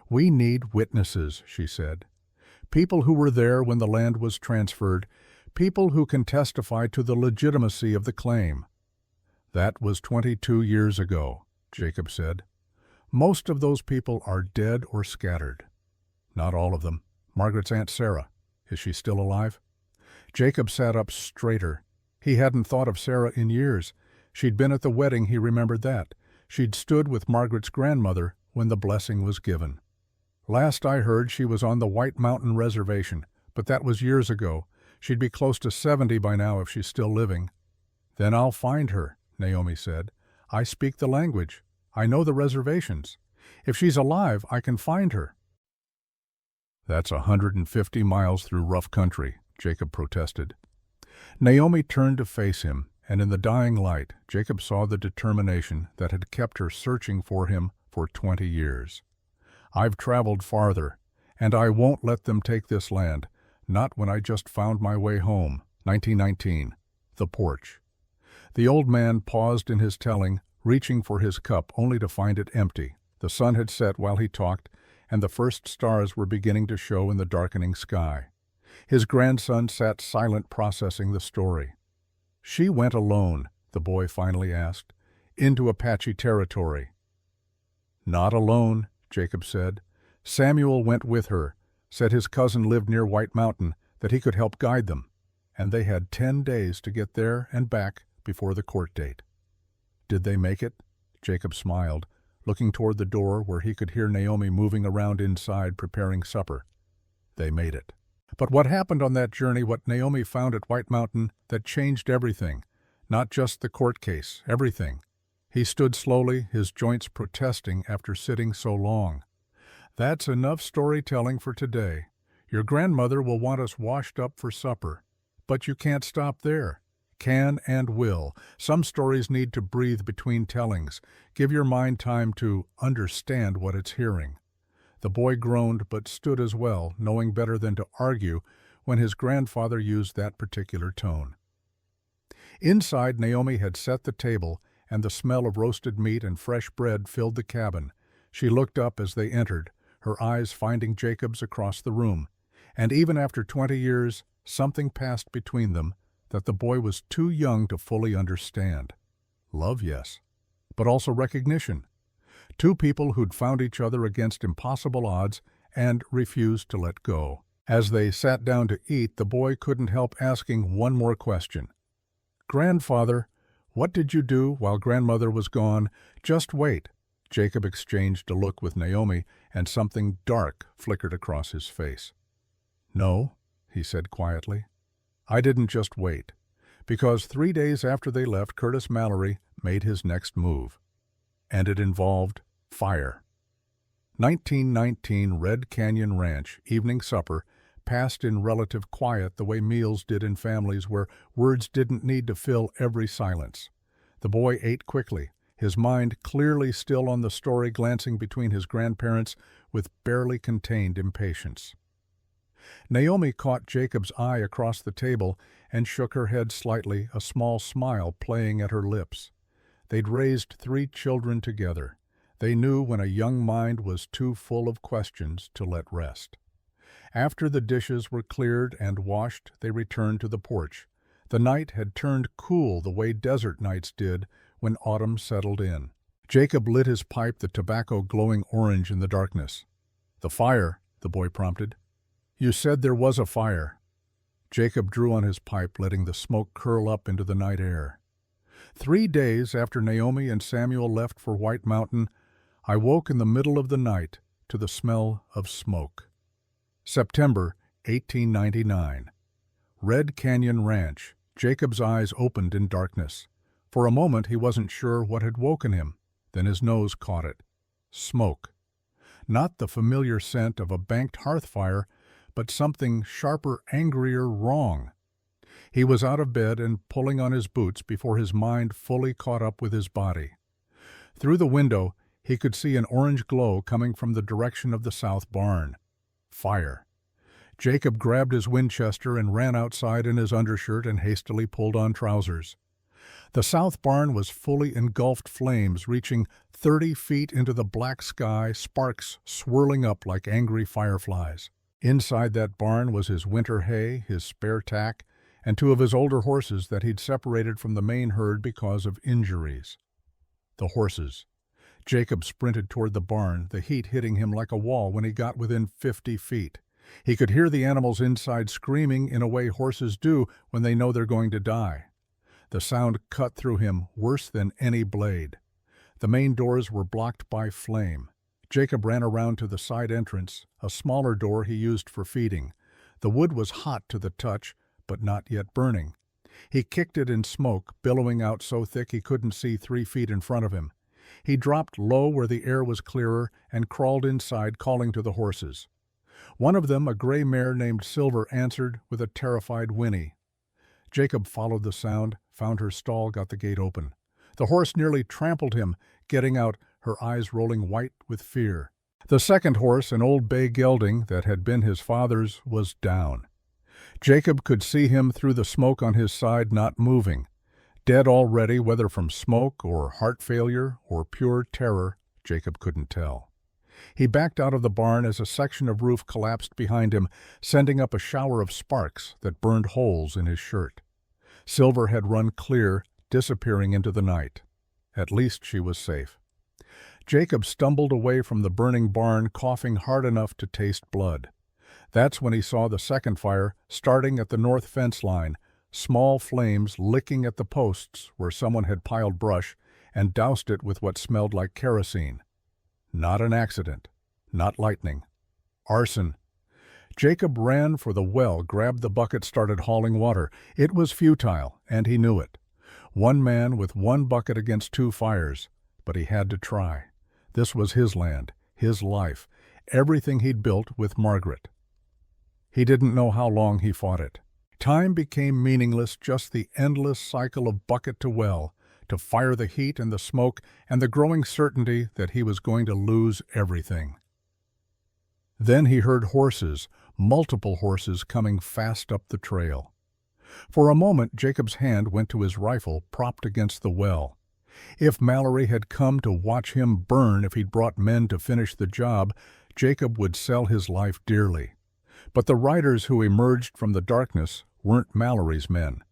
A: "We need witnesses," she said. "People who were there when the land was transferred, people who can testify to the legitimacy of the claim." "That was 22 years ago," Jacob said. "Most of those people are dead or scattered." "Not all of them. Margaret's Aunt Sarah. Is she still alive?" Jacob sat up straighter. He hadn't thought of Sarah in years. She'd been at the wedding, he remembered that. She'd stood with Margaret's grandmother when the blessing was given. "Last I heard, she was on the White Mountain Reservation, but that was years ago. She'd be close to 70 by now if she's still living." "Then I'll find her," Naomi said. "I speak the language. I know the reservations. If she's alive, I can find her." "That's 150 miles through rough country," Jacob protested. Naomi turned to face him, and in the dying light, Jacob saw the determination that had kept her searching for him for 20 years. "I've traveled farther, and I won't let them take this land, not when I just found my way home." 1919. The porch. The old man paused in his telling, reaching for his cup only to find it empty. The sun had set while he talked, and the first stars were beginning to show in the darkening sky. His grandson sat silent, processing the story. "She went alone," the boy finally asked, "into Apache territory." "Not alone," Jacob said. "Samuel went with her, said his cousin lived near White Mountain, that he could help guide them, and they had 10 days to get there and back before the court date." "Did they make it?" Jacob smiled, looking toward the door where he could hear Naomi moving around inside preparing supper. "They made it." But what happened on that journey, what Naomi found at White Mountain, that changed everything, not just the court case, everything. He stood slowly, his joints protesting after sitting so long. "That's enough storytelling for today. Your grandmother will want us washed up for supper. But you can't stop there. Can and will. Some stories need to breathe between tellings. Give your mind time to understand what it's hearing." The boy groaned but stood as well, knowing better than to argue when his grandfather used that particular tone. Inside, Naomi had set the table, and the smell of roasted meat and fresh bread filled the cabin. She looked up as they entered, her eyes finding Jacob's across the room. And even after 20 years, something passed between them that the boy was too young to fully understand. Love, yes, but also recognition. Two people who'd found each other against impossible odds and refused to let go. As they sat down to eat, the boy couldn't help asking one more question. "Grandfather, What did you do while grandmother was gone? Just wait. Jacob exchanged a look with Naomi, and something dark flickered across his face. No, he said quietly. I didn't just wait. Because 3 days after they left, Curtis Mallory made his next move. And it involved fire. 1919 Red Canyon Ranch, evening supper, passed in relative quiet the way meals did in families where words didn't need to fill every silence. The boy ate quickly, his mind clearly still on the story, glancing between his grandparents with barely contained impatience. Naomi caught Jacob's eye across the table and shook her head slightly, a small smile playing at her lips. They'd raised 3 children together. They knew when a young mind was too full of questions to let rest. After the dishes were cleared and washed, they returned to the porch. The night had turned cool the way desert nights did when autumn settled in. Jacob lit his pipe, the tobacco glowing orange in the darkness. "The fire," the boy prompted. "You said there was a fire." Jacob drew on his pipe, letting the smoke curl up into the night air. 3 days after Naomi and Samuel left for White Mountain, I woke in the middle of the night to the smell of smoke. September 1899. Red Canyon Ranch. Jacob's eyes opened in darkness. For a moment he wasn't sure what had woken him. Then his nose caught it. Smoke. Not the familiar scent of a banked hearth fire, but something sharper, angrier, wrong. He was out of bed and pulling on his boots before his mind fully caught up with his body. Through the window, he could see an orange glow coming from the direction of the south barn. Fire. Jacob grabbed his Winchester and ran outside in his undershirt and hastily pulled on trousers. The south barn was fully engulfed, flames reaching 30 feet into the black sky, sparks swirling up like angry fireflies. Inside that barn was his winter hay, his spare tack, and 2 of his older horses that he'd separated from the main herd because of injuries. The horses. Jacob sprinted toward the barn, the heat hitting him like a wall when he got within 50 feet. He could hear the animals inside screaming in a way horses do when they know they're going to die. The sound cut through him worse than any blade. The main doors were blocked by flame. Jacob ran around to the side entrance, a smaller door he used for feeding. The wood was hot to the touch, but not yet burning. He kicked it in smoke, billowing out so thick he couldn't see 3 feet in front of him. He dropped low where the air was clearer and crawled inside, calling to the horses. One of them, a gray mare named Silver, answered with a terrified whinny. Jacob followed the sound, found her stall, got the gate open. The horse nearly trampled him, getting out, her eyes rolling white with fear. The second horse, an old bay gelding that had been his father's, was down. Jacob could see him through the smoke on his side, not moving. Dead already, whether from smoke or heart failure or pure terror, Jacob couldn't tell. He backed out of the barn as a section of roof collapsed behind him, sending up a shower of sparks that burned holes in his shirt. Silver had run clear, disappearing into the night. At least she was safe. Jacob stumbled away from the burning barn, coughing hard enough to taste blood. That's when he saw the second fire, starting at the north fence line, small flames licking at the posts where someone had piled brush and doused it with what smelled like kerosene. Not an accident. Not lightning. Arson. Jacob ran for the well, grabbed the bucket, started hauling water. It was futile, and he knew it. One man with 1 bucket against 2 fires, but he had to try. This was his land, his life, everything he'd built with Margaret. He didn't know how long he fought it. Time became meaningless, just the endless cycle of bucket to well, to fire the heat and the smoke, and the growing certainty that he was going to lose everything. Then he heard horses, multiple horses coming fast up the trail. For a moment, Jacob's hand went to his rifle propped against the well. If Mallory had come to watch him burn, if he'd brought men to finish the job, Jacob would sell his life dearly. But the riders who emerged from the darkness weren't Mallory's men.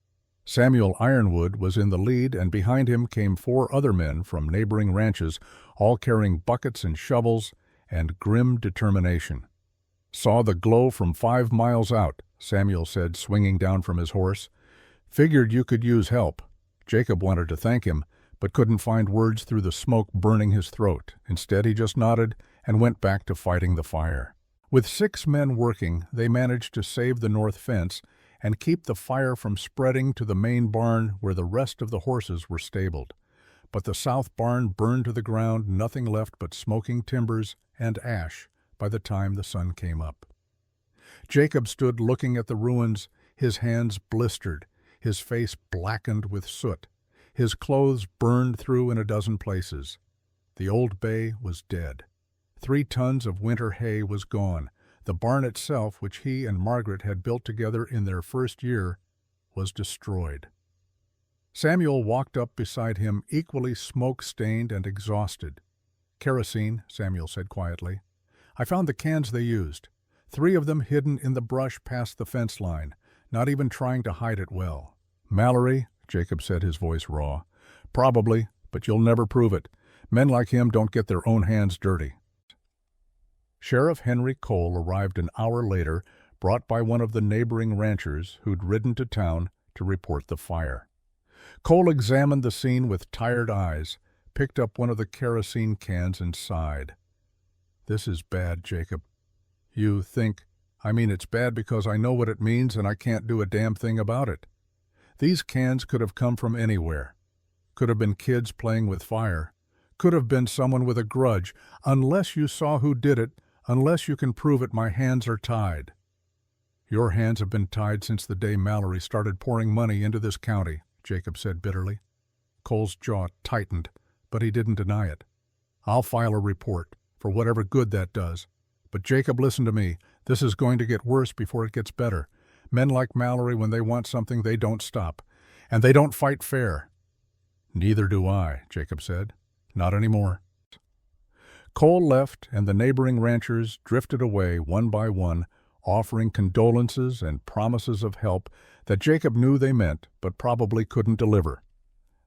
A: Samuel Ironwood was in the lead, and behind him came 4 other men from neighboring ranches, all carrying buckets and shovels and grim determination. "Saw the glow from 5 miles out," Samuel said, swinging down from his horse. "Figured you could use help." Jacob wanted to thank him, but couldn't find words through the smoke burning his throat. Instead, he just nodded and went back to fighting the fire. With 6 men working, they managed to save the north fence and keep the fire from spreading to the main barn where the rest of the horses were stabled. But the south barn burned to the ground, nothing left but smoking timbers and ash by the time the sun came up. Jacob stood looking at the ruins, his hands blistered, his face blackened with soot, his clothes burned through in a dozen places. The old bay was dead. 3 tons of winter hay was gone. The barn itself, which he and Margaret had built together in their first year, was destroyed. Samuel walked up beside him, equally smoke-stained and exhausted. "Kerosene," Samuel said quietly. "I found the cans they used. 3 of them hidden in the brush past the fence line, not even trying to hide it well." "Mallory," Jacob said, his voice raw. "Probably, but you'll never prove it. Men like him don't get their own hands dirty." Sheriff Henry Cole arrived an hour later, brought by one of the neighboring ranchers who'd ridden to town to report the fire. Cole examined the scene with tired eyes, picked up one of the kerosene cans and sighed. "This is bad, Jacob. You think, it's bad because I know what it means and I can't do a damn thing about it. These cans could have come from anywhere. Could have been kids playing with fire. Could have been someone with a grudge. Unless you saw who did it, unless you can prove it, my hands are tied." "Your hands have been tied since the day Mallory started pouring money into this county," Jacob said bitterly. Cole's jaw tightened, but he didn't deny it. "I'll file a report, for whatever good that does. But Jacob, listen to me. This is going to get worse before it gets better. Men like Mallory, when they want something, they don't stop. And they don't fight fair." "Neither do I," Jacob said. "Not anymore." Cole left, and the neighboring ranchers drifted away one by one, offering condolences and promises of help that Jacob knew they meant but probably couldn't deliver.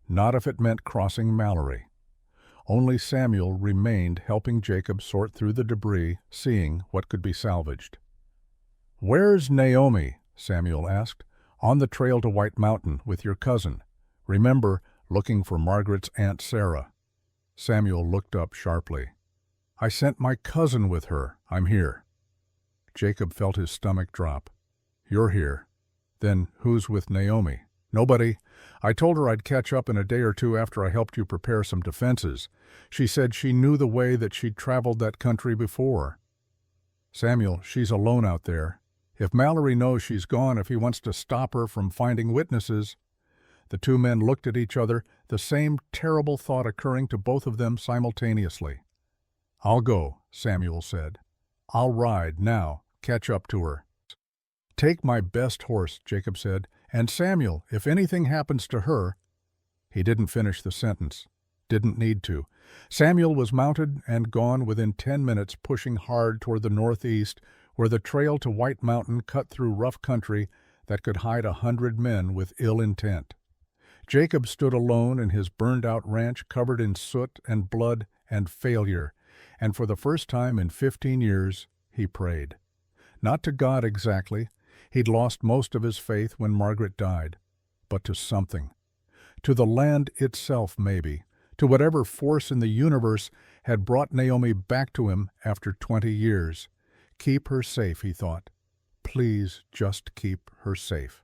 A: Not if it meant crossing Mallory. Only Samuel remained, helping Jacob sort through the debris, seeing what could be salvaged. "Where's Naomi?" Samuel asked. "On the trail to White Mountain with your cousin. Remember, looking for Margaret's Aunt Sarah." Samuel looked up sharply. "I sent my cousin with her. I'm here." Jacob felt his stomach drop. "You're here. Then who's with Naomi?" "Nobody. I told her I'd catch up in a day or 2 after I helped you prepare some defenses. She said she knew the way, that she'd traveled that country before." "Samuel, she's alone out there. If Mallory knows she's gone, if he wants to stop her from finding witnesses—" The 2 men looked at each other, the same terrible thought occurring to both of them simultaneously. "I'll go," Samuel said. "I'll ride now, catch up to her." "Take my best horse," Jacob said, "and Samuel, if anything happens to her—" He didn't finish the sentence. Didn't need to. Samuel was mounted and gone within 10 minutes, pushing hard toward the northeast, where the trail to White Mountain cut through rough country that could hide 100 men with ill intent. Jacob stood alone in his burned-out ranch, covered in soot and blood and failure, and for the first time in 15 years, he prayed. Not to God exactly. He'd lost most of his faith when Margaret died. But to something. To the land itself, maybe. To whatever force in the universe had brought Naomi back to him after 20 years. Keep her safe, he thought. Please just keep her safe.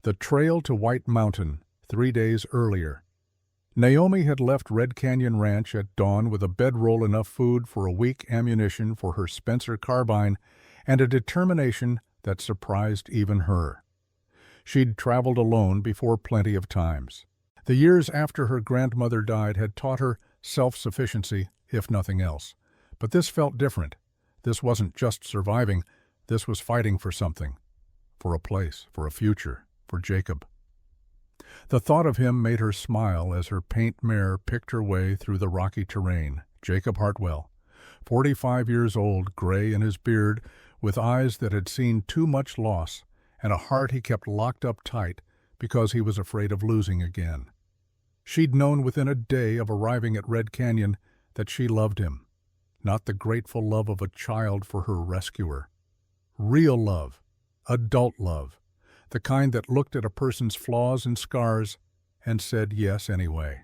A: The trail to White Mountain, 3 days earlier. Naomi had left Red Canyon Ranch at dawn with a bedroll, enough food for a week, ammunition for her Spencer carbine, and a determination that surprised even her. She'd traveled alone before plenty of times. The years after her grandmother died had taught her self-sufficiency, if nothing else. But this felt different. This wasn't just surviving. This was fighting for something. For a place, for a future, for Jacob. The thought of him made her smile as her paint mare picked her way through the rocky terrain. Jacob Hartwell, 45 years old, gray in his beard, with eyes that had seen too much loss, and a heart he kept locked up tight because he was afraid of losing again. She'd known within a day of arriving at Red Canyon that she loved him, not the grateful love of a child for her rescuer. Real love, adult love, the kind that looked at a person's flaws and scars and said yes anyway.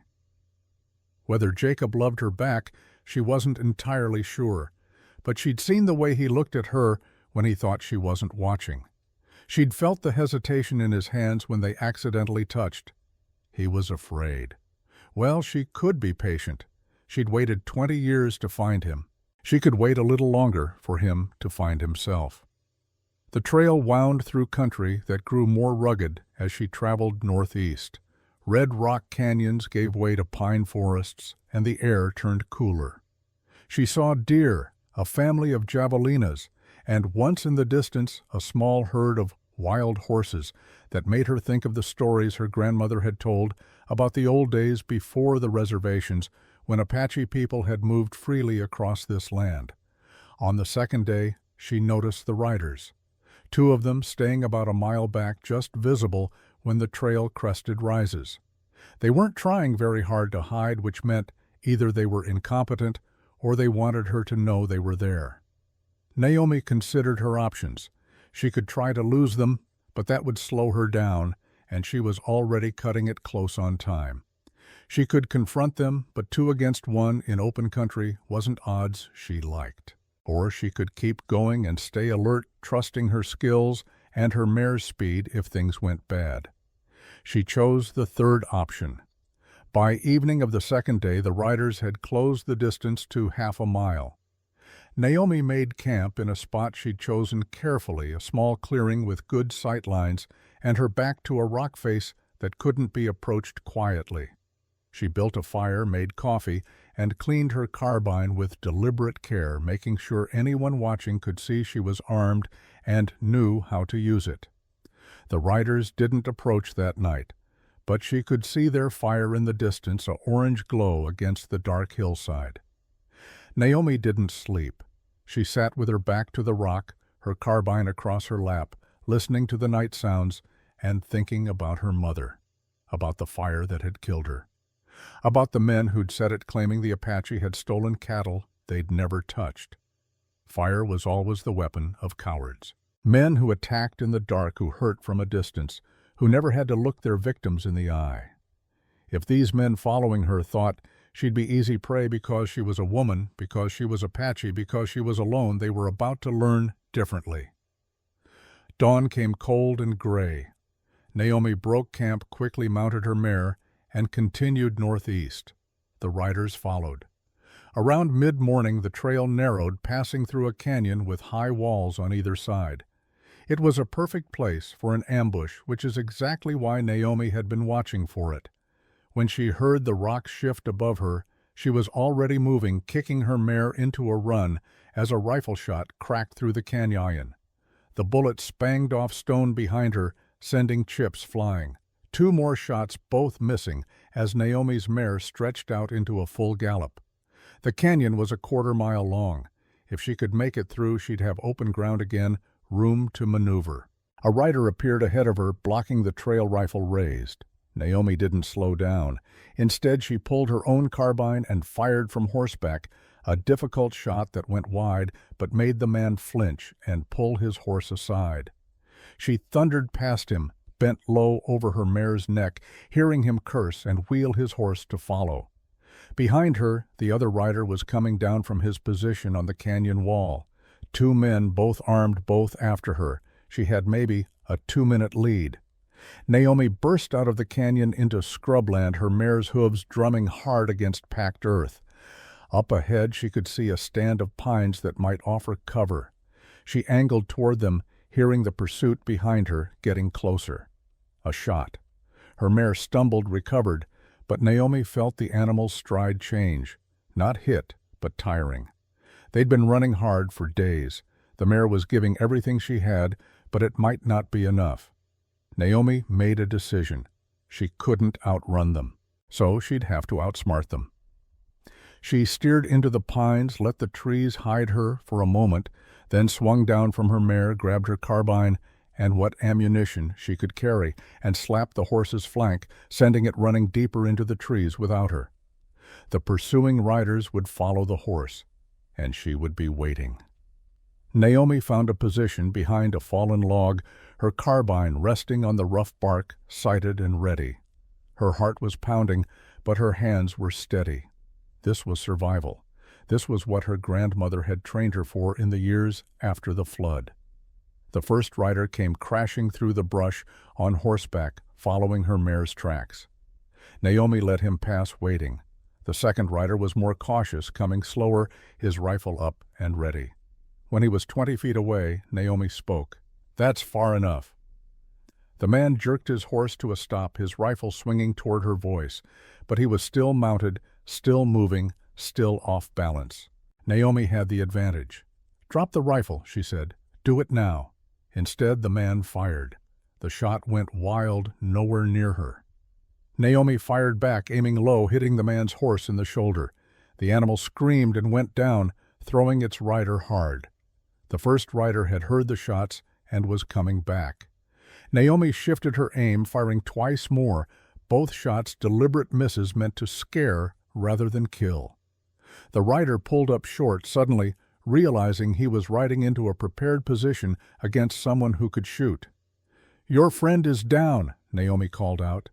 A: Whether Jacob loved her back, she wasn't entirely sure, but she'd seen the way he looked at her when he thought she wasn't watching. She'd felt the hesitation in his hands when they accidentally touched. He was afraid. Well, she could be patient. She'd waited 20 years to find him. She could wait a little longer for him to find himself. The trail wound through country that grew more rugged as she traveled northeast. Red rock canyons gave way to pine forests, and the air turned cooler. She saw deer, a family of javelinas, and once in the distance a small herd of wild horses that made her think of the stories her grandmother had told about the old days before the reservations, when Apache people had moved freely across this land. On the second day, she noticed the riders. 2 of them staying about a mile back, just visible when the trail crested rises. They weren't trying very hard to hide, which meant either they were incompetent or they wanted her to know they were there. Naomi considered her options. She could try to lose them, but that would slow her down, and she was already cutting it close on time. She could confront them, but 2 against 1 in open country wasn't odds she liked. Or she could keep going and stay alert, trusting her skills and her mare's speed if things went bad. She chose the third option. By evening of the second day, the riders had closed the distance to half a mile. Naomi made camp in a spot she'd chosen carefully, a small clearing with good sight lines, and her back to a rock face that couldn't be approached quietly. She built a fire, made coffee, and cleaned her carbine with deliberate care, making sure anyone watching could see she was armed and knew how to use it. The riders didn't approach that night, but she could see their fire in the distance, an orange glow against the dark hillside. Naomi didn't sleep. She sat with her back to the rock, her carbine across her lap, listening to the night sounds and thinking about her mother, about the fire that had killed her, about the men who'd set it claiming the Apache had stolen cattle they'd never touched. Fire was always the weapon of cowards. Men who attacked in the dark, who hurt from a distance, who never had to look their victims in the eye. If these men following her thought she'd be easy prey because she was a woman, because she was Apache, because she was alone, they were about to learn differently. Dawn came cold and gray. Naomi broke camp, quickly mounted her mare, and continued northeast. The riders followed. Around mid-morning the trail narrowed, passing through a canyon with high walls on either side. It was a perfect place for an ambush, which is exactly why Naomi had been watching for it. When she heard the rocks shift above her, she was already moving, kicking her mare into a run as a rifle shot cracked through the canyon. The bullet spanged off stone behind her, sending chips flying. 2 more shots, both missing, as Naomi's mare stretched out into a full gallop. The canyon was a quarter-mile long. If she could make it through, she'd have open ground again, room to maneuver. A rider appeared ahead of her, blocking the trail, rifle raised. Naomi didn't slow down. Instead, she pulled her own carbine and fired from horseback, a difficult shot that went wide but made the man flinch and pull his horse aside. She thundered past him, bent low over her mare's neck, hearing him curse and wheel his horse to follow. Behind her, the other rider was coming down from his position on the canyon wall. 2 men, both armed, both after her. She had maybe a 2-minute lead. Naomi burst out of the canyon into scrubland, her mare's hooves drumming hard against packed earth. Up ahead she could see a stand of pines that might offer cover. She angled toward them, hearing the pursuit behind her getting closer. A shot. Her mare stumbled, recovered, but Naomi felt the animal's stride change. Not hit, but tiring. They'd been running hard for days. The mare was giving everything she had, but it might not be enough. Naomi made a decision. She couldn't outrun them, so she'd have to outsmart them. She steered into the pines, let the trees hide her for a moment, then swung down from her mare, grabbed her carbine and what ammunition she could carry, and slapped the horse's flank, sending it running deeper into the trees without her. The pursuing riders would follow the horse, and she would be waiting. Naomi found a position behind a fallen log, her carbine resting on the rough bark, sighted and ready. Her heart was pounding, but her hands were steady. This was survival. This was what her grandmother had trained her for in the years after the flood. The first rider came crashing through the brush on horseback, following her mare's tracks. Naomi let him pass waiting. The second rider was more cautious, coming slower, his rifle up and ready. When he was 20 feet away, Naomi spoke. "That's far enough." The man jerked his horse to a stop, his rifle swinging toward her voice, but he was still mounted, still moving, still off balance. Naomi had the advantage. "Drop the rifle," she said. "Do it now." Instead, the man fired. The shot went wild, nowhere near her. Naomi fired back, aiming low, hitting the man's horse in the shoulder. The animal screamed and went down, throwing its rider hard. The first rider had heard the shots and was coming back. Naomi shifted her aim, firing twice more, both shots deliberate misses meant to scare rather than kill. The rider pulled up short, suddenly realizing he was riding into a prepared position against someone who could shoot. "Your friend is down," Naomi called out.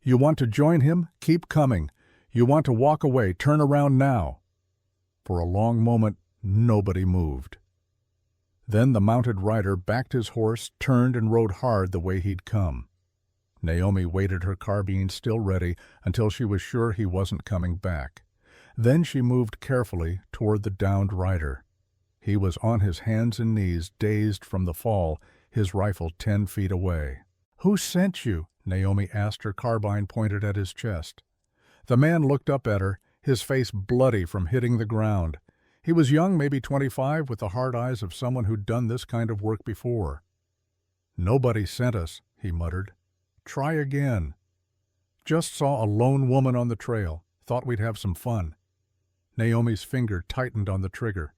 A: "You want to join him? Keep coming. You want to walk away? Turn around now." For a long moment, nobody moved. Then the mounted rider backed his horse, turned and rode hard the way he'd come. Naomi waited, her carbine still ready, until she was sure he wasn't coming back. Then she moved carefully toward the downed rider. He was on his hands and knees, dazed from the fall, his rifle 10 feet away. "Who sent you?" Naomi asked, her carbine pointed at his chest. The man looked up at her, his face bloody from hitting the ground. He was young, maybe 25, with the hard eyes of someone who'd done this kind of work before. "Nobody sent us," he muttered. "Try again." "Just saw a lone woman on the trail. Thought we'd have some fun." Naomi's finger tightened on the trigger.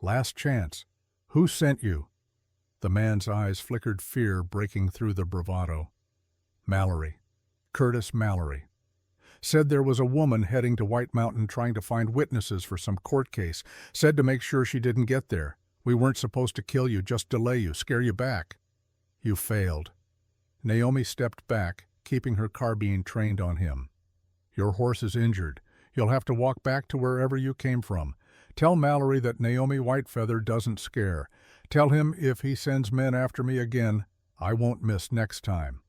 A: "Last chance. Who sent you?" The man's eyes flickered fear, breaking through the bravado. "Mallory. Curtis Mallory. Said there was a woman heading to White Mountain trying to find witnesses for some court case. Said to make sure she didn't get there. We weren't supposed to kill you, just delay you, scare you back. You failed." Naomi stepped back, keeping her carbine trained on him. "Your horse is injured. You'll have to walk back to wherever you came from. Tell Mallory that Naomi Whitefeather doesn't scare. Tell him if he sends men after me again, I won't miss next time."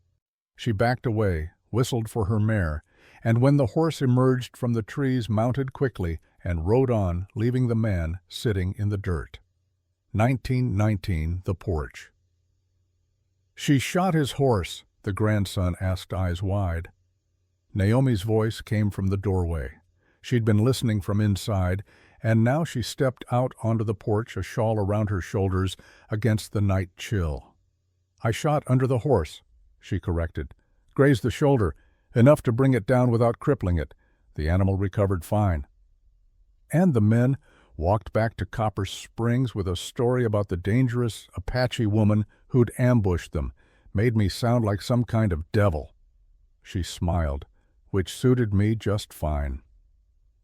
A: She backed away, whistled for her mare, and when the horse emerged from the trees, mounted quickly and rode on, leaving the man sitting in the dirt. 1919, the porch. "She shot his horse," the grandson asked, eyes wide. Naomi's voice came from the doorway. She'd been listening from inside, and now she stepped out onto the porch, a shawl around her shoulders against the night chill. "I shot under the horse," she corrected. "Grazed the shoulder, enough to bring it down without crippling it. The animal recovered fine." And the men walked back to Copper Springs with a story about the dangerous Apache woman who'd ambushed them. Made me sound like some kind of devil. She smiled, which suited me just fine.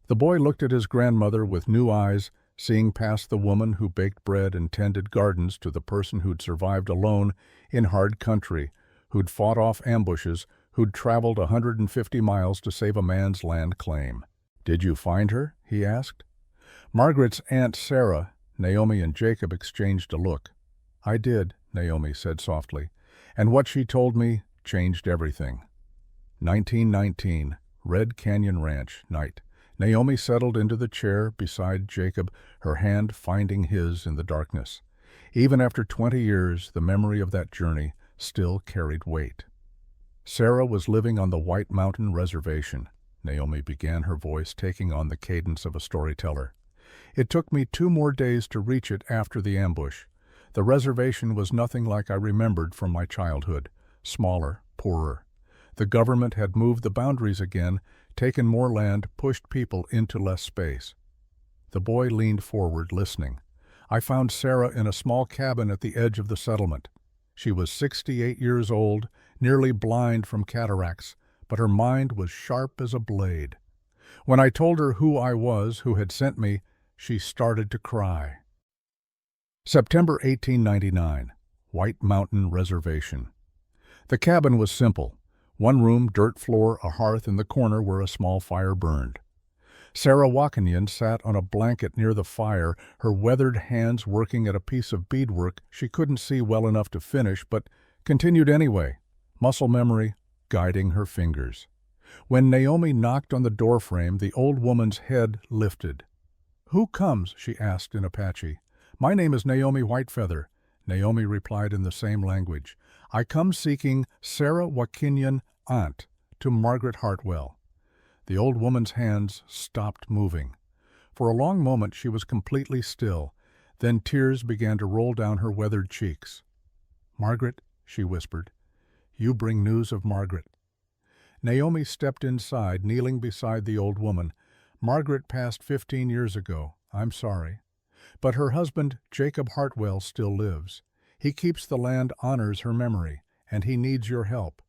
A: The boy looked at his grandmother with new eyes, seeing past the woman who baked bread and tended gardens to the person who'd survived alone in hard country, who'd fought off ambushes, who'd traveled 150 miles to save a man's land claim. "Did you find her?" he asked. Margaret's Aunt Sarah, Naomi and Jacob exchanged a look. "I did," Naomi said softly, "and what she told me changed everything." 1919, Red Canyon Ranch, night. Naomi settled into the chair beside Jacob, her hand finding his in the darkness. Even after 20 years, the memory of that journey still carried weight. Sarah was living on the White Mountain Reservation. Naomi began, her voice taking on the cadence of a storyteller. "It took me 2 more days to reach it after the ambush. The reservation was nothing like I remembered from my childhood. Smaller, poorer. The government had moved the boundaries again, taken more land, pushed people into less space." The boy leaned forward, listening. "I found Sarah in a small cabin at the edge of the settlement. She was 68 years old, nearly blind from cataracts, but her mind was sharp as a blade. When I told her who I was, who had sent me, she started to cry." September 1899, White Mountain Reservation. The cabin was simple. One room, dirt floor, a hearth in the corner where a small fire burned. Sarah Wakinian sat on a blanket near the fire, her weathered hands working at a piece of beadwork she couldn't see well enough to finish, but continued anyway, muscle memory guiding her fingers. When Naomi knocked on the doorframe, the old woman's head lifted. "Who comes?" she asked in Apache. "My name is Naomi Whitefeather," Naomi replied in the same language. "I come seeking Sarah Wakinian, aunt to Margaret Hartwell." The old woman's hands stopped moving. For a long moment she was completely still, then tears began to roll down her weathered cheeks. "Margaret," she whispered, "you bring news of Margaret." Naomi stepped inside, kneeling beside the old woman. "Margaret passed 15 years ago. I'm sorry. But her husband, Jacob Hartwell, still lives. He keeps the land honors her memory, and he needs your help."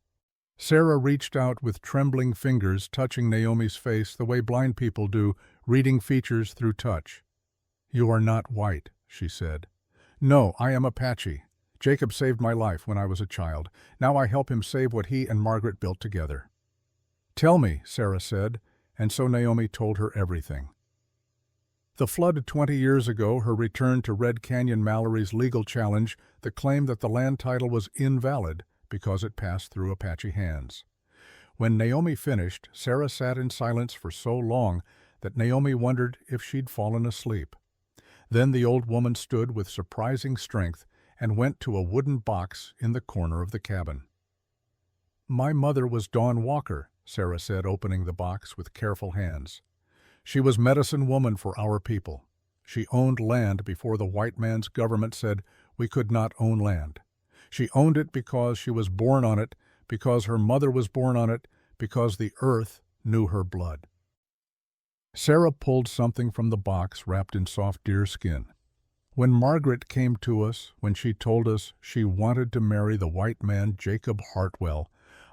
A: Sarah reached out with trembling fingers, touching Naomi's face the way blind people do, reading features through touch. "You are not white," she said. "No, I am Apache. Jacob saved my life when I was a child. Now I help him save what he and Margaret built together." "Tell me," Sarah said, and so Naomi told her everything. The flood 20 years ago, her return to Red Canyon Mallory's legal challenge, the claim that the land title was invalid because it passed through Apache hands. When Naomi finished, Sarah sat in silence for so long that Naomi wondered if she'd fallen asleep. Then the old woman stood with surprising strength and went to a wooden box in the corner of the cabin. "My mother was Dawn Walker," Sarah said, opening the box with careful hands. "She was medicine woman for our people. She owned land before the white man's government said we could not own land. She owned it because she was born on it, because her mother was born on it, because the earth knew her blood." Sarah pulled something from the box wrapped in soft deerskin. "When Margaret came to us, when she told us she wanted to marry the white man Jacob Hartwell,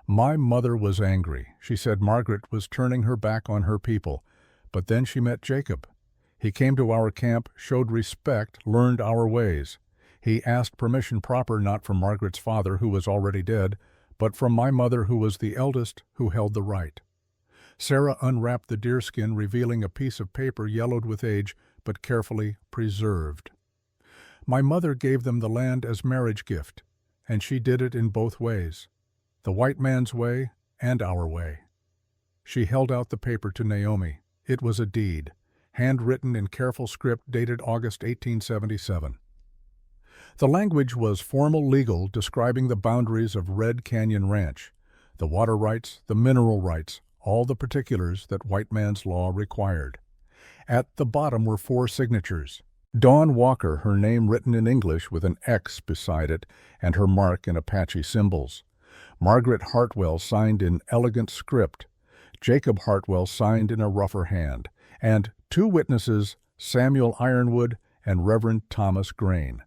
A: my mother was angry. She said Margaret was turning her back on her people. But then she met Jacob. He came to our camp, showed respect, learned our ways. He asked permission proper not from Margaret's father, who was already dead, but from my mother, who was the eldest, who held the right." Sarah unwrapped the deerskin, revealing a piece of paper yellowed with age, but carefully preserved. "My mother gave them the land as marriage gift, and she did it in both ways, the white man's way and our way." She held out the paper to Naomi. It was a deed, handwritten in careful script dated August 1877. The language was formal legal, describing the boundaries of Red Canyon Ranch, the water rights, the mineral rights, all the particulars that white man's law required. At the bottom were 4 signatures. Dawn Walker, her name written in English with an X beside it, and her mark in Apache symbols. Margaret Hartwell signed in elegant script. Jacob Hartwell signed in a rougher hand. And 2 witnesses, Samuel Ironwood and Reverend Thomas Grain.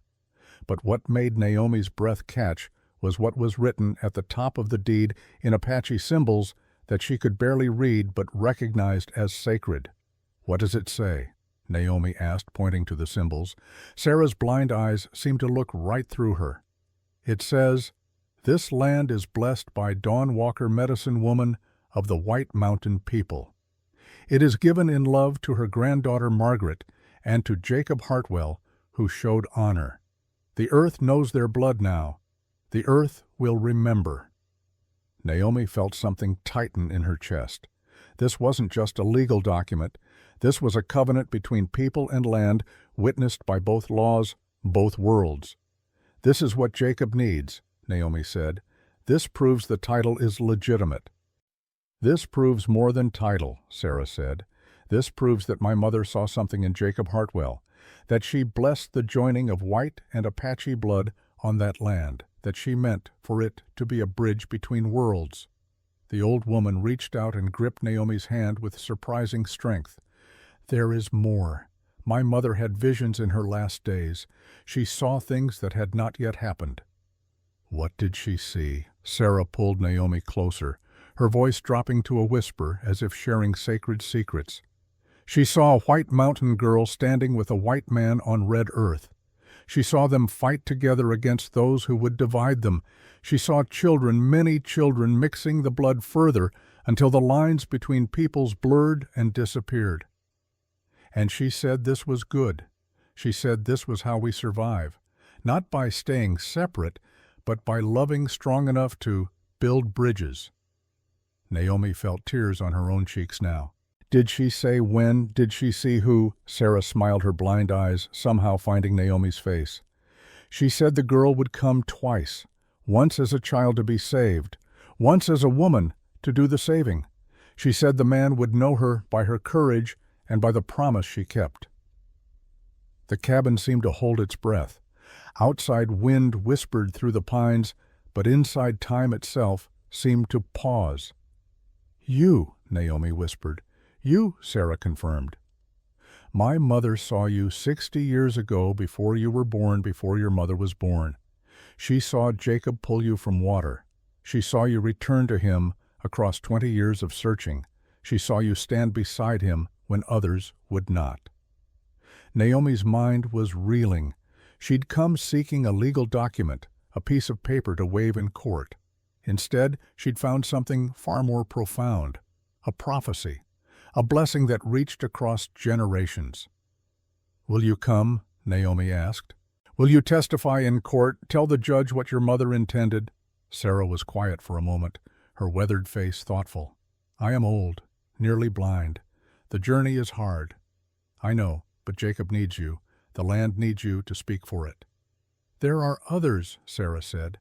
A: But what made Naomi's breath catch was what was written at the top of the deed in Apache symbols that she could barely read but recognized as sacred. "What does it say?" Naomi asked, pointing to the symbols. Sarah's blind eyes seemed to look right through her. "It says, 'This land is blessed by Dawn Walker, medicine woman of the White Mountain people. It is given in love to her granddaughter Margaret and to Jacob Hartwell, who showed honor. The earth knows their blood now. The earth will remember.'" Naomi felt something tighten in her chest. This wasn't just a legal document. This was a covenant between people and land, witnessed by both laws, both worlds. "This is what Jacob needs," Naomi said. "This proves the title is legitimate." "This proves more than title," Sarah said. "This proves that my mother saw something in Jacob Hartwell, that she blessed the joining of white and Apache blood on that land, that she meant for it to be a bridge between worlds." The old woman reached out and gripped Naomi's hand with surprising strength. "There is more. My mother had visions in her last days. She saw things that had not yet happened." "What did she see?" Sarah pulled Naomi closer, her voice dropping to a whisper as if sharing sacred secrets. "She saw a white mountain girl standing with a white man on red earth. She saw them fight together against those who would divide them. She saw children, many children, mixing the blood further until the lines between peoples blurred and disappeared. And she said this was good. She said this was how we survive, not by staying separate, but by loving strong enough to build bridges. Naomi felt tears on her own cheeks now. Did she say when? Did she see who? Sarah smiled her blind eyes, somehow finding Naomi's face. She said the girl would come twice, once as a child to be saved, once as a woman to do the saving. She said the man would know her by her courage and by the promise she kept. The cabin seemed to hold its breath. Outside wind whispered through the pines, but inside time itself seemed to pause. "You," Naomi whispered. "You," Sarah confirmed. "My mother saw you 60 years ago before you were born, before your mother was born. She saw Jacob pull you from water. She saw you return to him across 20 years of searching. She saw you stand beside him when others would not." Naomi's mind was reeling. She'd come seeking a legal document, a piece of paper to wave in court. Instead, she'd found something far more profound, a prophecy, a blessing that reached across generations. "Will you come?" Naomi asked. "Will you testify in court, tell the judge what your mother intended?" Sarah was quiet for a moment, her weathered face thoughtful. "I am old, nearly blind. The journey is hard. I know, but Jacob needs you. The land needs you to speak for it." "There are others," Sarah said.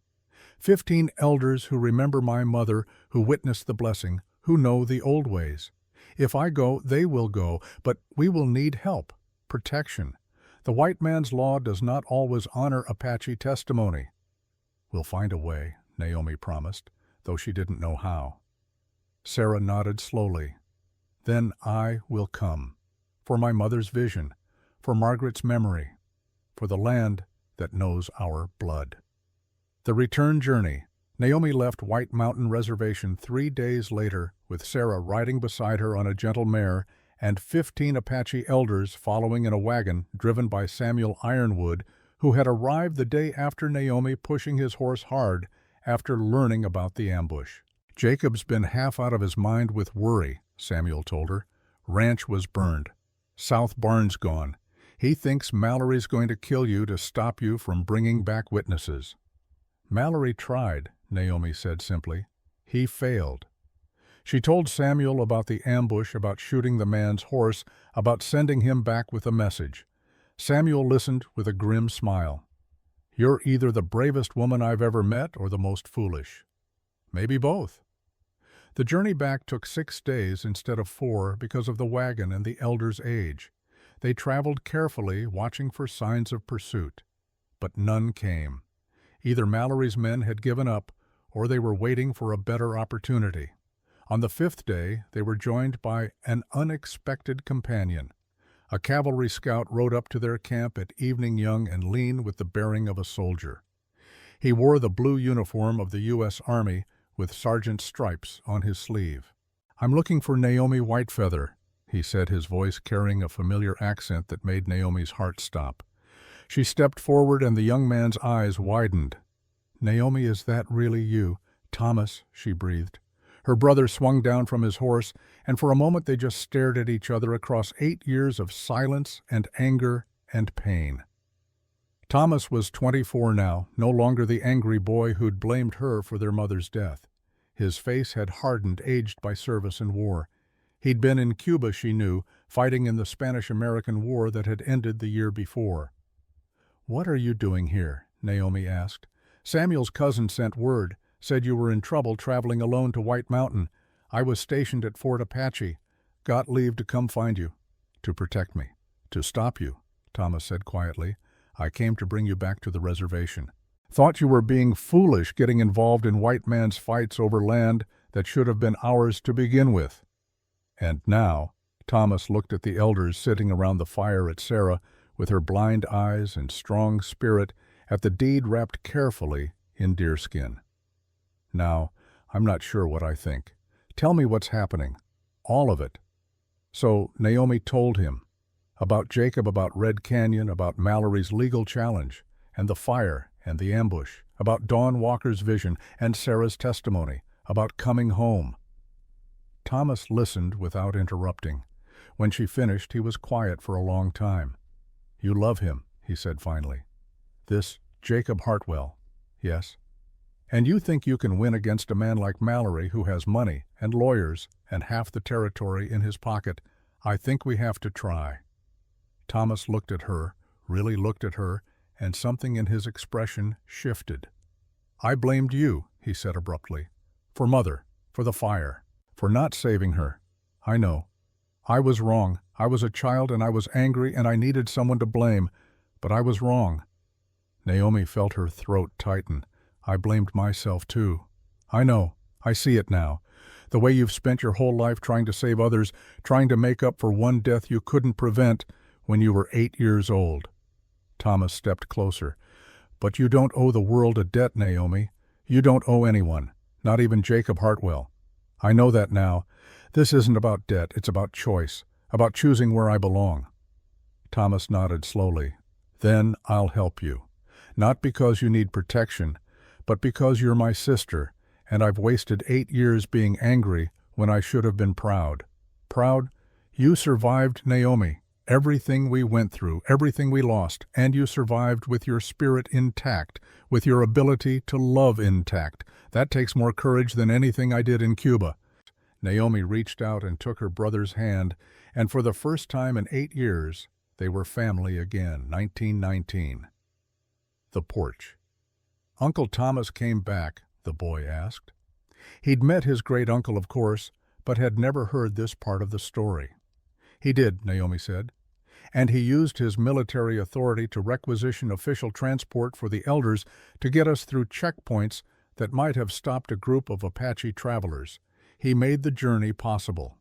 A: 15 elders who remember my mother, who witnessed the blessing, who know the old ways. If I go, they will go, but we will need help, protection. The white man's law does not always honor Apache testimony." "We'll find a way," Naomi promised, though she didn't know how. Sarah nodded slowly. "Then I will come, for my mother's vision, for Margaret's memory, for the land that knows our blood." The return journey. Naomi left White Mountain Reservation 3 days later, with Sarah riding beside her on a gentle mare and 15 Apache elders following in a wagon driven by Samuel Ironwood, who had arrived the day after Naomi, pushing his horse hard after learning about the ambush. "Jacob's been half out of his mind with worry," Samuel told her. "Ranch was burned. South barn's gone. He thinks Mallory's going to kill you to stop you from bringing back witnesses." "Mallory tried," Naomi said simply. "He failed." She told Samuel about the ambush, about shooting the man's horse, about sending him back with a message. Samuel listened with a grim smile. "You're either the bravest woman I've ever met or the most foolish." "Maybe both." The journey back took 6 days instead of 4 because of the wagon and the elders' age. They traveled carefully, watching for signs of pursuit. But none came. Either Mallory's men had given up, or they were waiting for a better opportunity. On the 5th day, they were joined by an unexpected companion. A cavalry scout rode up to their camp at evening, young and lean, with the bearing of a soldier. He wore the blue uniform of the U.S. Army, with sergeant's stripes on his sleeve. "I'm looking for Naomi Whitefeather," he said, his voice carrying a familiar accent that made Naomi's heart stop. She stepped forward, and the young man's eyes widened. "Naomi, is that really you?" "Thomas," she breathed. Her brother swung down from his horse, and for a moment they just stared at each other across 8 years of silence and anger and pain. Thomas was 24 now, no longer the angry boy who'd blamed her for their mother's death. His face had hardened, aged by service and war. He'd been in Cuba, she knew, fighting in the Spanish-American War that had ended the year before. "What are you doing here?" Naomi asked. "Samuel's cousin sent word, said you were in trouble traveling alone to White Mountain. I was stationed at Fort Apache. Got leave to come find you." "To protect me. To stop you," Thomas said quietly. "I came to bring you back to the reservation. Thought you were being foolish getting involved in white man's fights over land that should have been ours to begin with." And now, Thomas looked at the elders sitting around the fire, at Sarah, with her blind eyes and strong spirit, at the deed wrapped carefully in deerskin. "Now, I'm not sure what I think. Tell me what's happening. All of it." So Naomi told him About Jacob, about Red Canyon, about Mallory's legal challenge, and the fire and the ambush, about Dawn Walker's vision and Sarah's testimony, about coming home. Thomas listened without interrupting. When she finished, he was quiet for a long time. "You love him," he said finally. "This Jacob Hartwell." "Yes." "And you think you can win against a man like Mallory who has money and lawyers and half the territory in his pocket? I think we have to try." Thomas looked at her, really looked at her, and something in his expression shifted. "I blamed you," he said abruptly, "for Mother, for the fire, for not saving her. I know. I was wrong. I was a child and I was angry and I needed someone to blame, but I was wrong." Naomi felt her throat tighten. "I blamed myself too. I know. I see it now. The way you've spent your whole life trying to save others, trying to make up for one death you couldn't prevent when you were 8 years old." Thomas stepped closer. "But you don't owe the world a debt, Naomi. You don't owe anyone, not even Jacob Hartwell. I know that now. This isn't about debt, it's about choice, about choosing where I belong." Thomas nodded slowly. "Then I'll help you. Not because you need protection, but because you're my sister, and I've wasted 8 years being angry when I should have been proud." "Proud? You survived, Naomi. Everything we went through, everything we lost, and you survived with your spirit intact, with your ability to love intact. That takes more courage than anything I did in Cuba." Naomi reached out and took her brother's hand, and for the first time in 8 years, they were family again. 1919. The porch. "Uncle Thomas came back?" the boy asked. He'd met his great-uncle, of course, but had never heard this part of the story. "He did," Naomi said. "And he used his military authority to requisition official transport for the elders to get us through checkpoints that might have stopped a group of Apache travelers. He made the journey possible."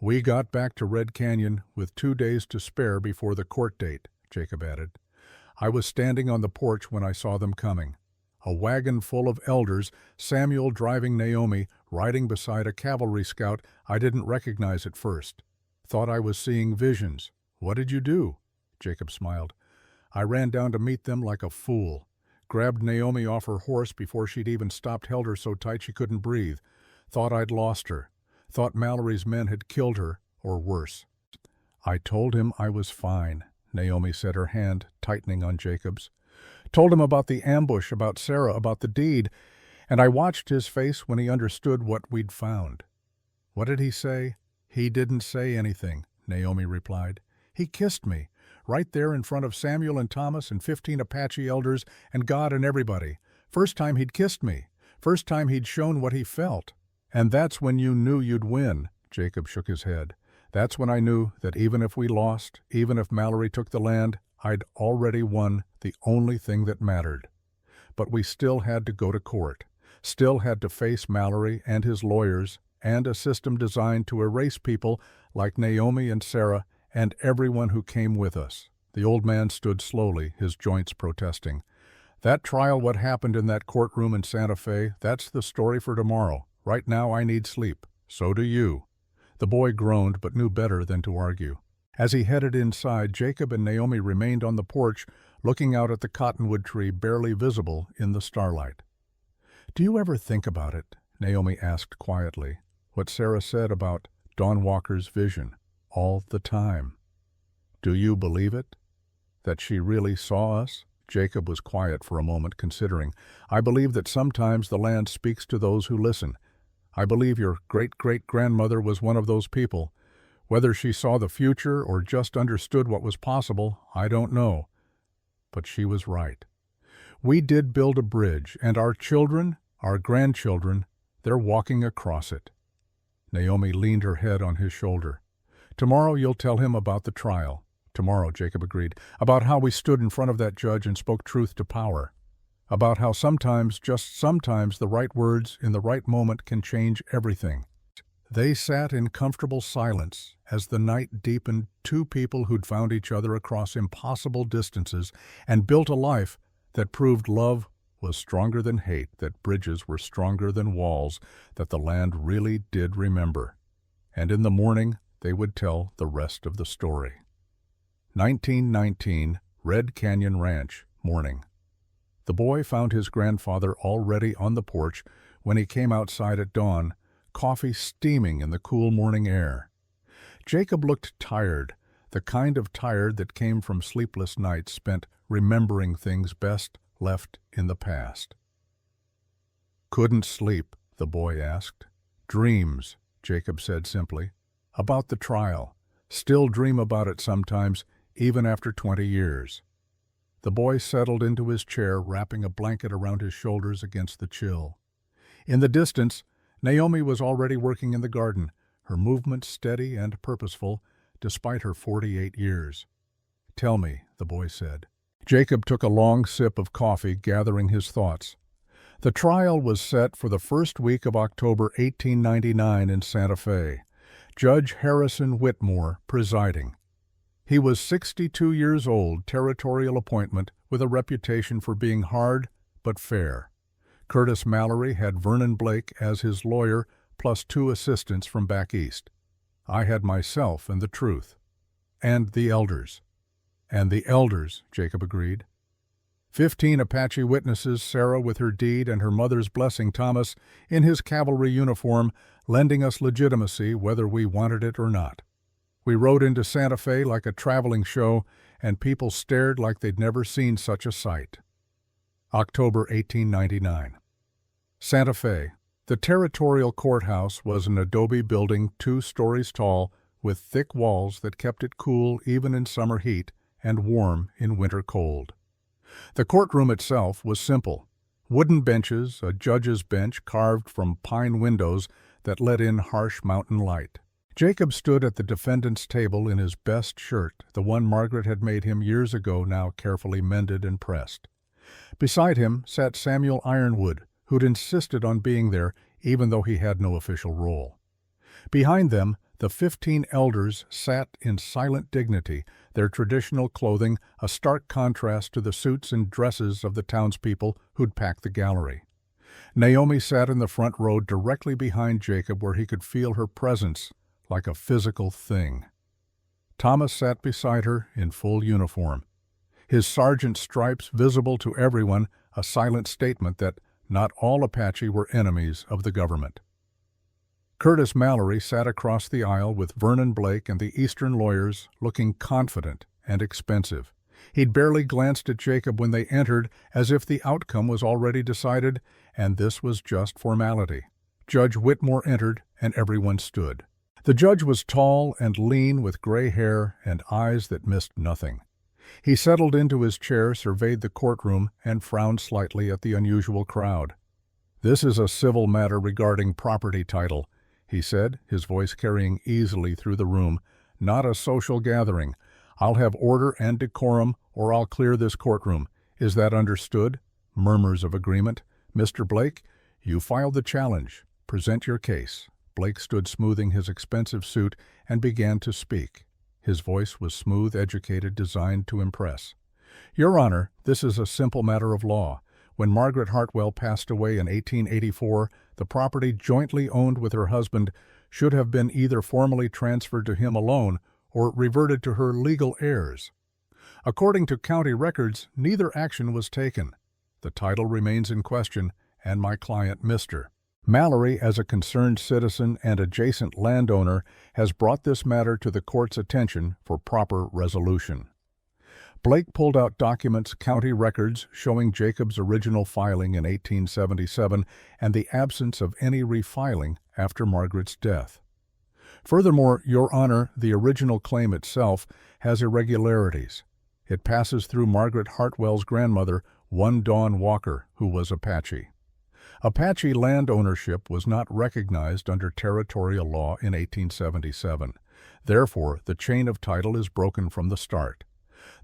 A: "We got back to Red Canyon with 2 days to spare before the court date," Jacob added. "I was standing on the porch when I saw them coming. A wagon full of elders, Samuel driving Naomi, riding beside a cavalry scout I didn't recognize at first. Thought I was seeing visions." "What did you do?" Jacob smiled. "I ran down to meet them like a fool. Grabbed Naomi off her horse before she'd even stopped, held her so tight she couldn't breathe. Thought I'd lost her. Thought Mallory's men had killed her, or worse. I told him I was fine," Naomi said, her hand tightening on Jacob's. "Told him about the ambush, about Sarah, about the deed, and I watched his face when he understood what we'd found." "What did he say?" "He didn't say anything," Naomi replied. "He kissed me, right there in front of Samuel and Thomas and 15 Apache elders and God and everybody. First time he'd kissed me. First time he'd shown what he felt. And that's when you knew you'd win," Jacob shook his head. "That's when I knew that even if we lost, even if Mallory took the land, I'd already won the only thing that mattered. But we still had to go to court, still had to face Mallory and his lawyers, and a system designed to erase people like Naomi and Sarah and everyone who came with us." The old man stood slowly, his joints protesting. "That trial, what happened in that courtroom in Santa Fe, that's the story for tomorrow. Right now I need sleep. So do you." The boy groaned but knew better than to argue. As he headed inside, Jacob and Naomi remained on the porch, looking out at the cottonwood tree barely visible in the starlight. "Do you ever think about it?" Naomi asked quietly. "What Sarah said about Dawn Walker's vision, all the time. Do you believe it? That she really saw us?" Jacob was quiet for a moment, considering. "I believe that sometimes the land speaks to those who listen. I believe your great-great-grandmother was one of those people. Whether she saw the future or just understood what was possible, I don't know. But she was right. We did build a bridge, and our children, our grandchildren, they're walking across it." Naomi leaned her head on his shoulder. "Tomorrow you'll tell him about the trial." "Tomorrow," Jacob agreed. "About how we stood in front of that judge and spoke truth to power. About how sometimes, just sometimes, the right words in the right moment can change everything." They sat in comfortable silence as the night deepened, two people who'd found each other across impossible distances and built a life that proved love was stronger than hate, that bridges were stronger than walls, that the land really did remember. And in the morning they would tell the rest of the story. 1919, Red Canyon Ranch, morning. The boy found his grandfather already on the porch when he came outside at dawn, coffee steaming in the cool morning air. Jacob looked tired, the kind of tired that came from sleepless nights spent remembering things best left in the past. "Couldn't sleep?" the boy asked. "Dreams," Jacob said simply. "About the trial. Still dream about it sometimes, even after 20 years. The boy settled into his chair, wrapping a blanket around his shoulders against the chill. In the distance, Naomi was already working in the garden, her movements steady and purposeful, despite her 48 years. "Tell me," the boy said. Jacob took a long sip of coffee, gathering his thoughts. The trial was set for the first week of October 1899 in Santa Fe, Judge Harrison Whitmore presiding. He was 62 years old, territorial appointment with a reputation for being hard but fair. Curtis Mallory had Vernon Blake as his lawyer, plus 2 assistants from back east. I had myself and the truth. And the elders. "And the elders," Jacob agreed. 15 Apache witnesses, Sarah with her deed and her mother's blessing, Thomas in his cavalry uniform, lending us legitimacy whether we wanted it or not. We rode into Santa Fe like a traveling show, and people stared like they'd never seen such a sight. October 1899. Santa Fe. The territorial courthouse was an adobe building 2 stories tall, with thick walls that kept it cool even in summer heat and warm in winter cold. The courtroom itself was simple. Wooden benches, a judge's bench carved from pine windows that let in harsh mountain light. Jacob stood at the defendant's table in his best shirt, the one Margaret had made him years ago, now carefully mended and pressed. Beside him sat Samuel Ironwood, who'd insisted on being there even though he had no official role. Behind them, the 15 elders sat in silent dignity, their traditional clothing a stark contrast to the suits and dresses of the townspeople who'd packed the gallery. Naomi sat in the front row directly behind Jacob, where he could feel her presence like a physical thing. Thomas sat beside her in full uniform, his sergeant's stripes visible to everyone, a silent statement that not all Apache were enemies of the government. Curtis Mallory sat across the aisle with Vernon Blake and the Eastern lawyers, looking confident and expensive. He'd barely glanced at Jacob when they entered, as if the outcome was already decided, and this was just formality. Judge Whitmore entered, and everyone stood. The judge was tall and lean, with gray hair and eyes that missed nothing. He settled into his chair, surveyed the courtroom, and frowned slightly at the unusual crowd. "This is a civil matter regarding property title," he said, his voice carrying easily through the room. "Not a social gathering. I'll have order and decorum, or I'll clear this courtroom. Is that understood?" Murmurs of agreement. "Mr. Blake, you filed the challenge. Present your case." Blake stood smoothing his expensive suit and began to speak. His voice was smooth, educated, designed to impress. "Your Honor, this is a simple matter of law. When Margaret Hartwell passed away in 1884, the property jointly owned with her husband should have been either formally transferred to him alone or reverted to her legal heirs. According to county records, neither action was taken. The title remains in question, and my client, Mr. Mallory, as a concerned citizen and adjacent landowner, has brought this matter to the court's attention for proper resolution." Blake pulled out documents, county records, showing Jacob's original filing in 1877 and the absence of any refiling after Margaret's death. "Furthermore, Your Honor, the original claim itself has irregularities. It passes through Margaret Hartwell's grandmother, one Dawn Walker, who was Apache. Apache land ownership was not recognized under territorial law in 1877. Therefore, the chain of title is broken from the start.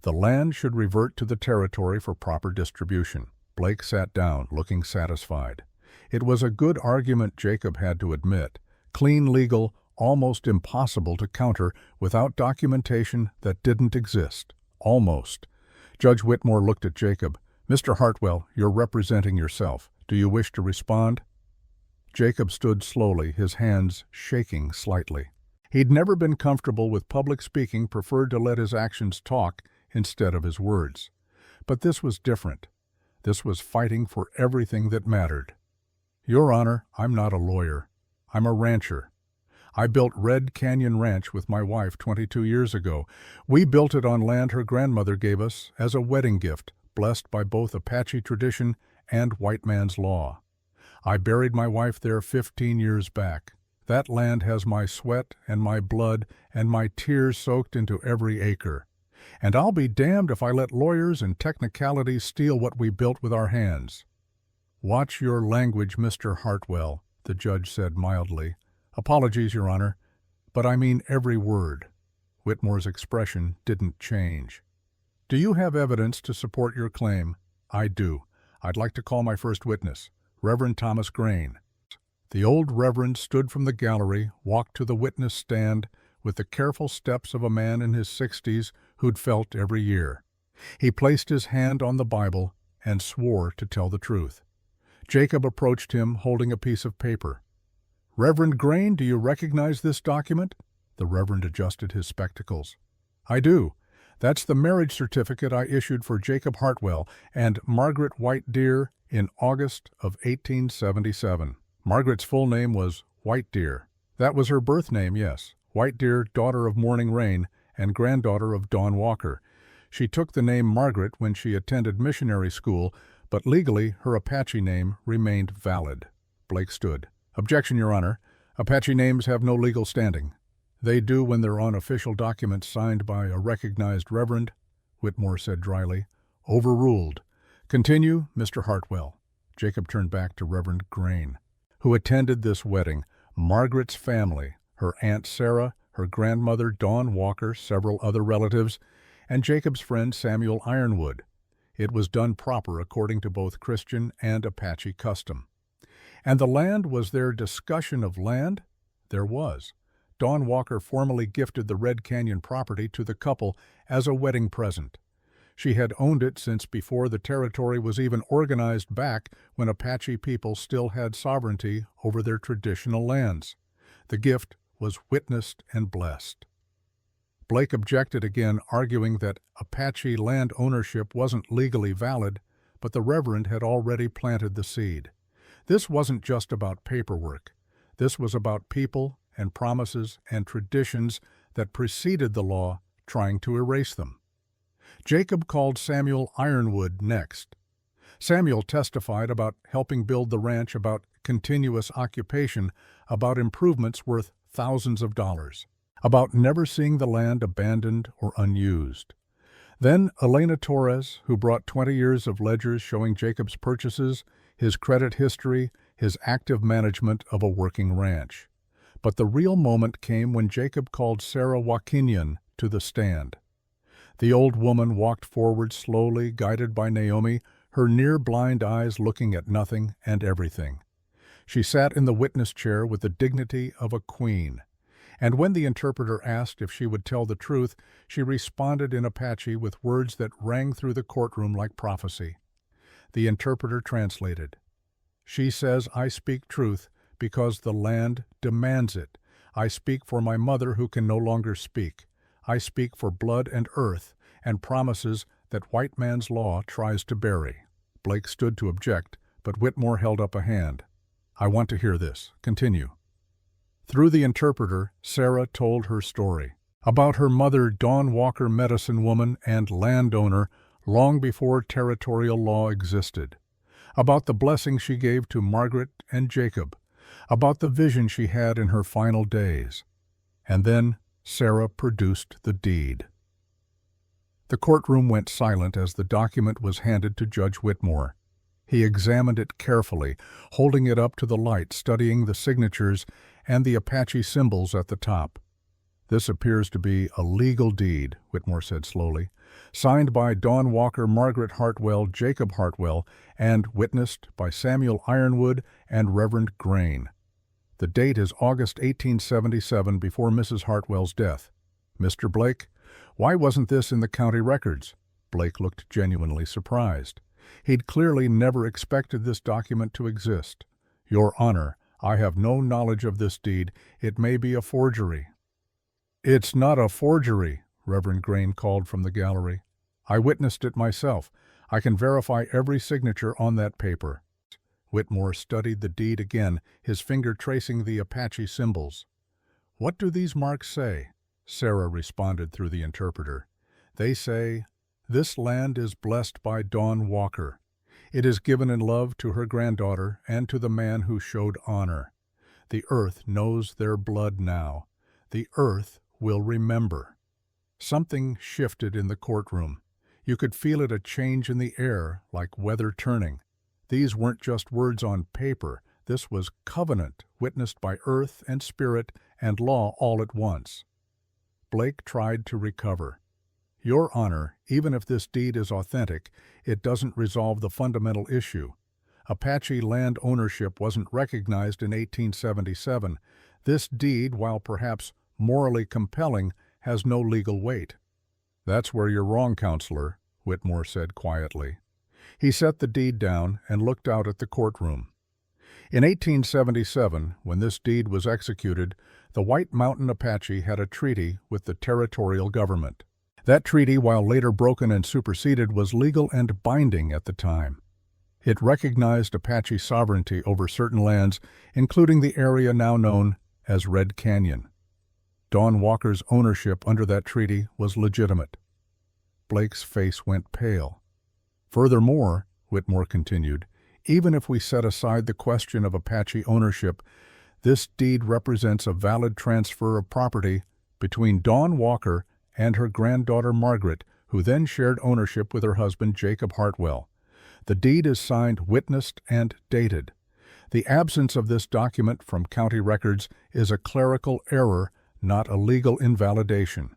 A: The land should revert to the territory for proper distribution." Blake sat down, looking satisfied. It was a good argument, Jacob had to admit. Clean legal, almost impossible to counter without documentation that didn't exist. Almost. Judge Whitmore looked at Jacob. "Mr. Hartwell, you're representing yourself. Do you wish to respond?" Jacob stood slowly, his hands shaking slightly. He'd never been comfortable with public speaking, preferred to let his actions talk instead of his words. But this was different. This was fighting for everything that mattered. Your Honor, I'm not a lawyer. I'm a rancher. I built Red Canyon Ranch with my wife 22 years ago. We built it on land her grandmother gave us as a wedding gift, blessed by both Apache tradition and white man's law. I buried my wife there 15 years back. That land has my sweat and my blood and my tears soaked into every acre. And I'll be damned if I let lawyers and technicalities steal what we built with our hands. Watch your language, Mr. Hartwell, the judge said mildly. Apologies, Your Honor, but I mean every word. Whitmore's expression didn't change. Do you have evidence to support your claim? I do. I'd like to call my first witness, Reverend Thomas Grain. The old reverend stood from the gallery, walked to the witness stand with the careful steps of a man in his 60s who'd felt every year. He placed his hand on the Bible and swore to tell the truth. Jacob approached him holding a piece of paper. Reverend Grain, do you recognize this document? The reverend adjusted his spectacles. I do. That's the marriage certificate I issued for Jacob Hartwell and Margaret White Deer in August of 1877. Margaret's full name was White Deer. That was her birth name, yes. White Deer, daughter of Morning Rain and granddaughter of Don Walker. She took the name Margaret when she attended missionary school, but legally her Apache name remained valid. Blake stood. Objection, Your Honor. Apache names have no legal standing. They do when they're on official documents signed by a recognized reverend, Whitmore said dryly. Overruled. Continue, Mr. Hartwell. Jacob turned back to Reverend Grain, who attended this wedding. Margaret's family, her Aunt Sarah, her grandmother Dawn Walker, several other relatives, and Jacob's friend Samuel Ironwood. It was done proper according to both Christian and Apache custom. And the land, was there discussion of land? There was. Dawn Walker formally gifted the Red Canyon property to the couple as a wedding present. She had owned it since before the territory was even organized, back when Apache people still had sovereignty over their traditional lands. The gift was witnessed and blessed. Blake objected again, arguing that Apache land ownership wasn't legally valid, but the reverend had already planted the seed. This wasn't just about paperwork. This was about people and promises and traditions that preceded the law, trying to erase them. Jacob called Samuel Ironwood next. Samuel testified about helping build the ranch, about continuous occupation, about improvements worth thousands of dollars, about never seeing the land abandoned or unused. Then Elena Torres, who brought 20 years of ledgers showing Jacob's purchases, his credit history, his active management of a working ranch. But the real moment came when Jacob called Sarah Wakinian to the stand. The old woman walked forward slowly, guided by Naomi, her near-blind eyes looking at nothing and everything. She sat in the witness chair with the dignity of a queen. And when the interpreter asked if she would tell the truth, she responded in Apache with words that rang through the courtroom like prophecy. The interpreter translated. She says, I speak truth because the land demands it. I speak for my mother who can no longer speak. I speak for blood and earth and promises that white man's law tries to bury. Blake stood to object, but Whitmore held up a hand. I want to hear this. Continue. Through the interpreter, Sarah told her story about her mother, Dawn Walker, medicine woman and landowner, long before territorial law existed, about the blessing she gave to Margaret and Jacob, about the vision she had in her final days. And then Sarah produced the deed. The courtroom went silent as the document was handed to Judge Whitmore. He examined it carefully, holding it up to the light, studying the signatures and the Apache symbols at the top. This appears to be a legal deed, Whitmore said slowly, signed by Dawn Walker, Margaret Hartwell, Jacob Hartwell, and witnessed by Samuel Ironwood and Reverend Grain. The date is August 1877, before Mrs. Hartwell's death. Mr. Blake, why wasn't this in the county records? Blake looked genuinely surprised. He'd clearly never expected this document to exist. Your Honor, I have no knowledge of this deed. It may be a forgery. "It's not a forgery," Reverend Grain called from the gallery. "I witnessed it myself. I can verify every signature on that paper." Whitmore studied the deed again, his finger tracing the Apache symbols. "What do these marks say?" Sarah responded through the interpreter. "They say, 'This land is blessed by Dawn Walker. It is given in love to her granddaughter and to the man who showed honor. The earth knows their blood now. The earth will remember." Something shifted in the courtroom. You could feel it, a change in the air, like weather turning. These weren't just words on paper. This was covenant, witnessed by earth and spirit and law all at once. Blake tried to recover. "Your Honor, even if this deed is authentic, it doesn't resolve the fundamental issue. Apache land ownership wasn't recognized in 1877. This deed, while perhaps morally compelling, has no legal weight." "That's where you're wrong, Counselor," Whitmore said quietly. He set the deed down and looked out at the courtroom. In 1877, when this deed was executed, the White Mountain Apache had a treaty with the territorial government. That treaty, while later broken and superseded, was legal and binding at the time. It recognized Apache sovereignty over certain lands, including the area now known as Red Canyon. Dawn Walker's ownership under that treaty was legitimate. Blake's face went pale. "Furthermore," Whitmore continued, "even if we set aside the question of Apache ownership, this deed represents a valid transfer of property between Dawn Walker and her granddaughter Margaret, who then shared ownership with her husband Jacob Hartwell. The deed is signed, witnessed, and dated. The absence of this document from county records is a clerical error, not a legal invalidation."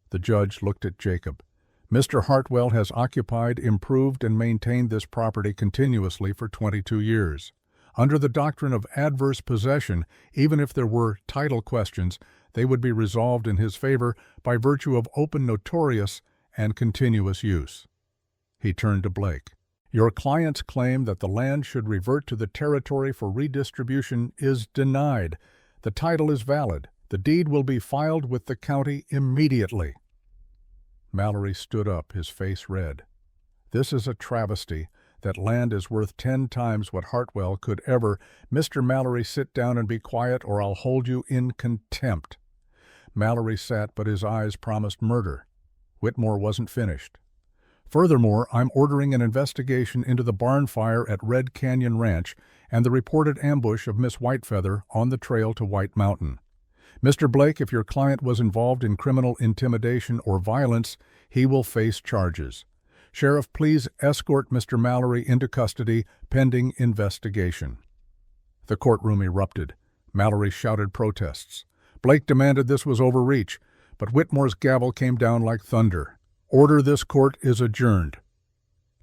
A: The judge looked at Jacob. "Mr. Hartwell has occupied, improved, and maintained this property continuously for 22 years. Under the doctrine of adverse possession, even if there were title questions, they would be resolved in his favor by virtue of open, notorious, and continuous use." He turned to Blake. "Your client's claim that the land should revert to the territory for redistribution is denied. The title is valid. The deed will be filed with the county immediately." Mallory stood up, his face red. "This is a travesty. That land is worth 10 times what Hartwell could ever—" "Mr. Mallory, sit down and be quiet, or I'll hold you in contempt." Mallory sat, but his eyes promised murder. Whitmore wasn't finished. "Furthermore, I'm ordering an investigation into the barn fire at Red Canyon Ranch and the reported ambush of Miss Whitefeather on the trail to White Mountain. Mr. Blake, if your client was involved in criminal intimidation or violence, he will face charges. Sheriff, please escort Mr. Mallory into custody pending investigation." The courtroom erupted. Mallory shouted protests. Blake demanded this was overreach, but Whitmore's gavel came down like thunder. "Order, this court is adjourned."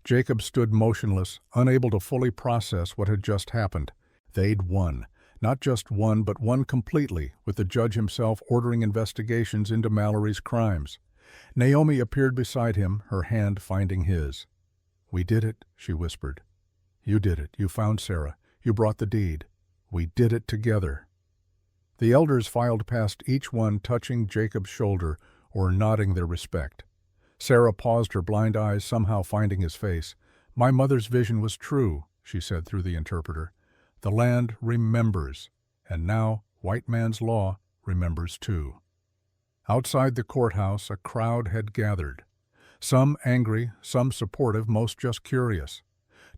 A: Jacob stood motionless, unable to fully process what had just happened. They'd won. Not just won, but won completely, with the judge himself ordering investigations into Mallory's crimes. Naomi appeared beside him, her hand finding his. "We did it," she whispered. "You did it. You found Sarah. You brought the deed. We did it together." The elders filed past each one, touching Jacob's shoulder or nodding their respect. Sarah paused, her blind eyes somehow finding his face. "My mother's vision was true," she said through the interpreter. "The land remembers, and now white man's law remembers too." Outside the courthouse, a crowd had gathered. Some angry, some supportive, most just curious.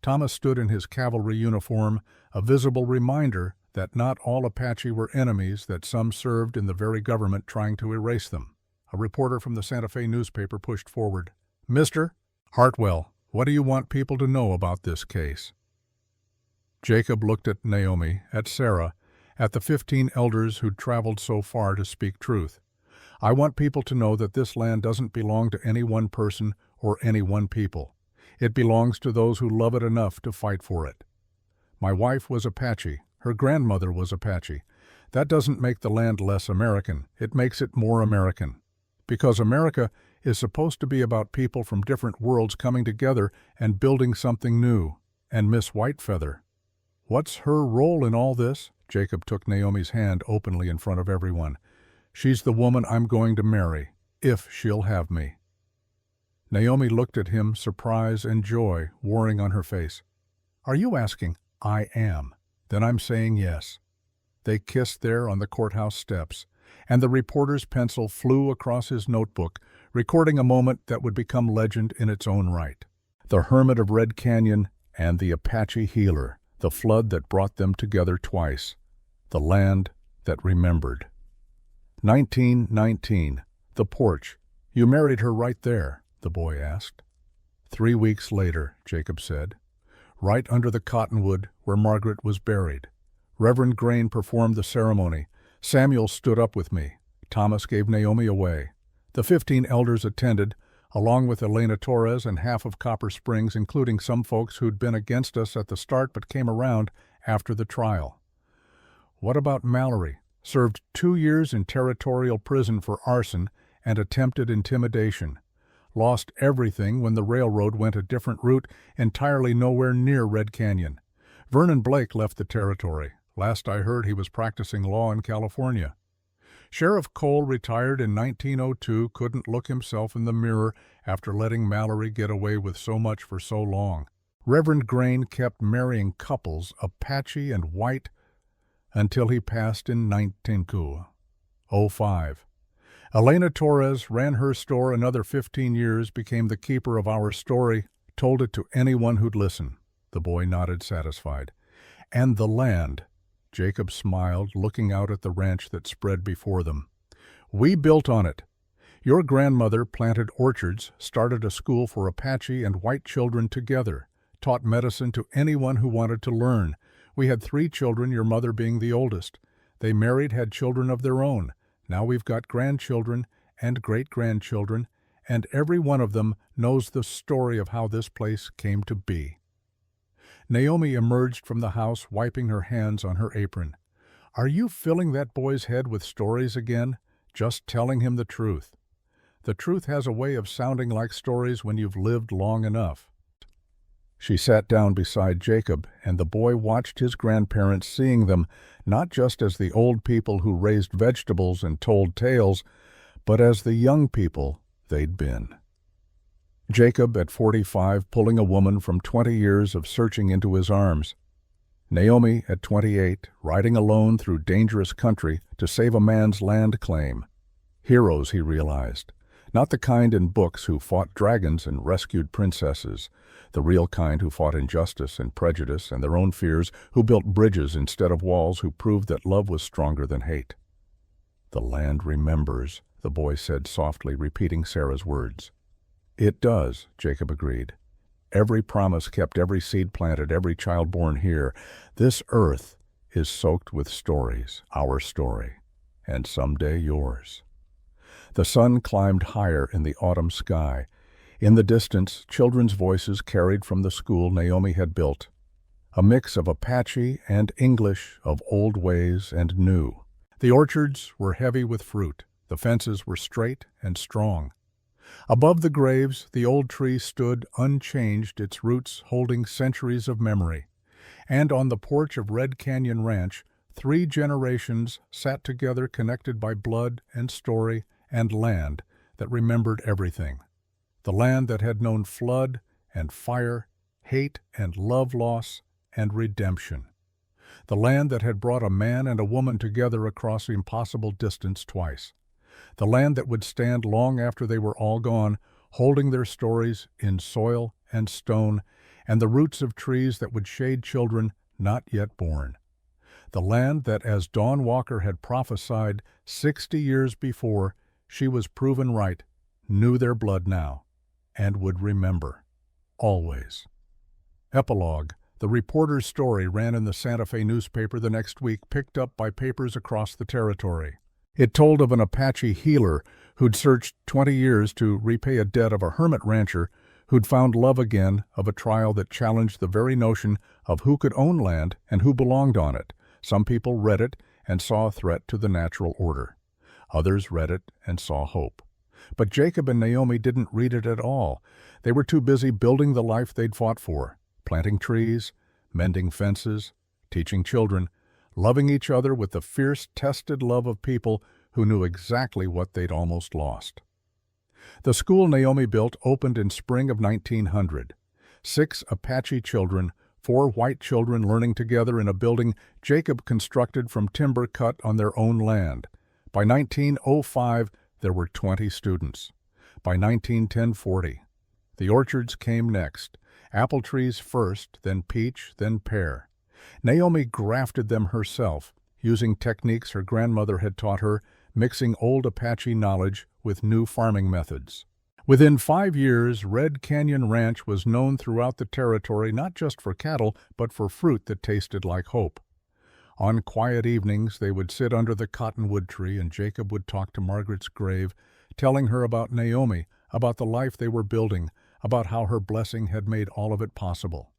A: Thomas stood in his cavalry uniform, a visible reminder that not all Apache were enemies, that some served in the very government trying to erase them. A reporter from the Santa Fe newspaper pushed forward. "Mr. Hartwell, what do you want people to know about this case?" Jacob looked at Naomi, at Sarah, at the 15 elders who'd traveled so far to speak truth. "I want people to know that this land doesn't belong to any one person or any one people. It belongs to those who love it enough to fight for it. My wife was Apache. Her grandmother was Apache. That doesn't make the land less American. It makes it more American. Because America is supposed to be about people from different worlds coming together and building something new. And Miss Whitefeather. What's her role in all this?" Jacob took Naomi's hand openly in front of everyone. She's the woman I'm going to marry, if she'll have me." Naomi looked at him, surprise and joy warring on her face. "Are you asking?" "I am." "Then I'm saying yes." They kissed there on the courthouse steps, and the reporter's pencil flew across his notebook, recording a moment that would become legend in its own right. The hermit of Red Canyon and the Apache healer, the flood that brought them together twice, the land that remembered. 1919. The porch. "You married her right there?" the boy asked. 3 weeks later, Jacob said. "Right under the cottonwood where Margaret was buried. Reverend Grain performed the ceremony. Samuel stood up with me. Thomas gave Naomi away. The 15 elders attended, along with Elena Torres and half of Copper Springs, including some folks who'd been against us at the start but came around after the trial." "What about Mallory?" "Served 2 years in territorial prison for arson and attempted intimidation. Lost everything when the railroad went a different route, entirely nowhere near Red Canyon. Vernon Blake left the territory. Last I heard, he was practicing law in California. Sheriff Cole retired in 1902, couldn't look himself in the mirror after letting Mallory get away with so much for so long. Reverend Grain kept marrying couples, Apache and white, until he passed in 1905. Elena Torres ran her store another 15 years, became the keeper of our story, told it to anyone who'd listen." The boy nodded, satisfied. "And the land," Jacob smiled, looking out at the ranch that spread before them. "We built on it. Your grandmother planted orchards, started a school for Apache and white children together, taught medicine to anyone who wanted to learn. We had 3 children, your mother being the oldest. They married, had children of their own. Now we've got grandchildren and great-grandchildren, and every one of them knows the story of how this place came to be." Naomi emerged from the house, wiping her hands on her apron. "Are you filling that boy's head with stories again? Just telling him the truth. The truth has a way of sounding like stories when you've lived long enough." She sat down beside Jacob, and the boy watched his grandparents, seeing them not just as the old people who raised vegetables and told tales, but as the young people they'd been. Jacob, at 45, pulling a woman from 20 years of searching into his arms. Naomi, at 28, riding alone through dangerous country to save a man's land claim. Heroes, he realized. Not the kind in books who fought dragons and rescued princesses. The real kind who fought injustice and prejudice and their own fears, who built bridges instead of walls, who proved that love was stronger than hate. "The land remembers," the boy said softly, repeating Sarah's words. "It does," Jacob agreed. "Every promise kept, every seed planted, every child born here. This earth is soaked with stories, our story, and someday yours." The sun climbed higher in the autumn sky. In the distance, children's voices carried from the school Naomi had built. A mix of Apache and English, of old ways and new. The orchards were heavy with fruit. The fences were straight and strong. Above the graves, the old tree stood unchanged, its roots holding centuries of memory. And on the porch of Red Canyon Ranch, 3 generations sat together, connected by blood and story and land that remembered everything. The land that had known flood and fire, hate and love loss and redemption. The land that had brought a man and a woman together across impossible distance twice. The land that would stand long after they were all gone, holding their stories in soil and stone, and the roots of trees that would shade children not yet born. The land that, as Dawn Walker had prophesied 60 years before, she was proven right, knew their blood now, and would remember. Always. Epilogue. The reporter's story ran in the Santa Fe newspaper the next week, picked up by papers across the territory. It told of an Apache healer who'd searched 20 years to repay a debt of a hermit rancher who'd found love again, of a trial that challenged the very notion of who could own land and who belonged on it. Some people read it and saw a threat to the natural order. Others read it and saw hope. But Jacob and Naomi didn't read it at all. They were too busy building the life they'd fought for, planting trees, mending fences, teaching children, loving each other with the fierce, tested love of people who knew exactly what they'd almost lost. The school Naomi built opened in spring of 1900. 6 Apache children, 4 white children learning together in a building Jacob constructed from timber cut on their own land. By 1905, there were 20 students. By 1910, 40. The orchards came next. Apple trees first, then peach, then pear. Naomi grafted them herself, using techniques her grandmother had taught her, mixing old Apache knowledge with new farming methods. Within 5 years, Red Canyon Ranch was known throughout the territory not just for cattle, but for fruit that tasted like hope. On quiet evenings, they would sit under the cottonwood tree and Jacob would talk to Margaret's grave, telling her about Naomi, about the life they were building, about how her blessing had made all of it possible.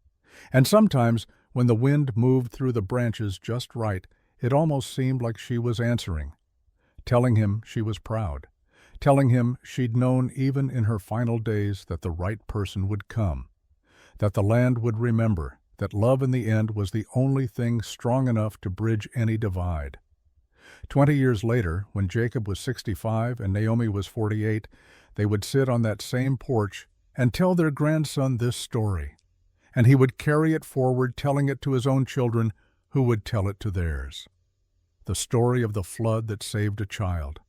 A: And sometimes, when the wind moved through the branches just right, it almost seemed like she was answering, telling him she was proud, telling him she'd known even in her final days that the right person would come, that the land would remember, that love in the end was the only thing strong enough to bridge any divide. 20 years later, when Jacob was 65 and Naomi was 48, they would sit on that same porch and tell their grandson this story, and he would carry it forward, telling it to his own children, who would tell it to theirs. The story of the flood that saved a child,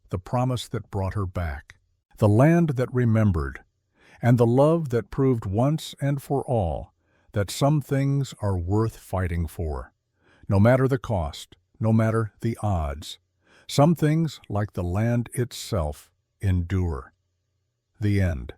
A: the promise that brought her back, the land that remembered, and the love that proved once and for all that some things are worth fighting for, no matter the cost, no matter the odds. Some things, like the land itself, endure. The end.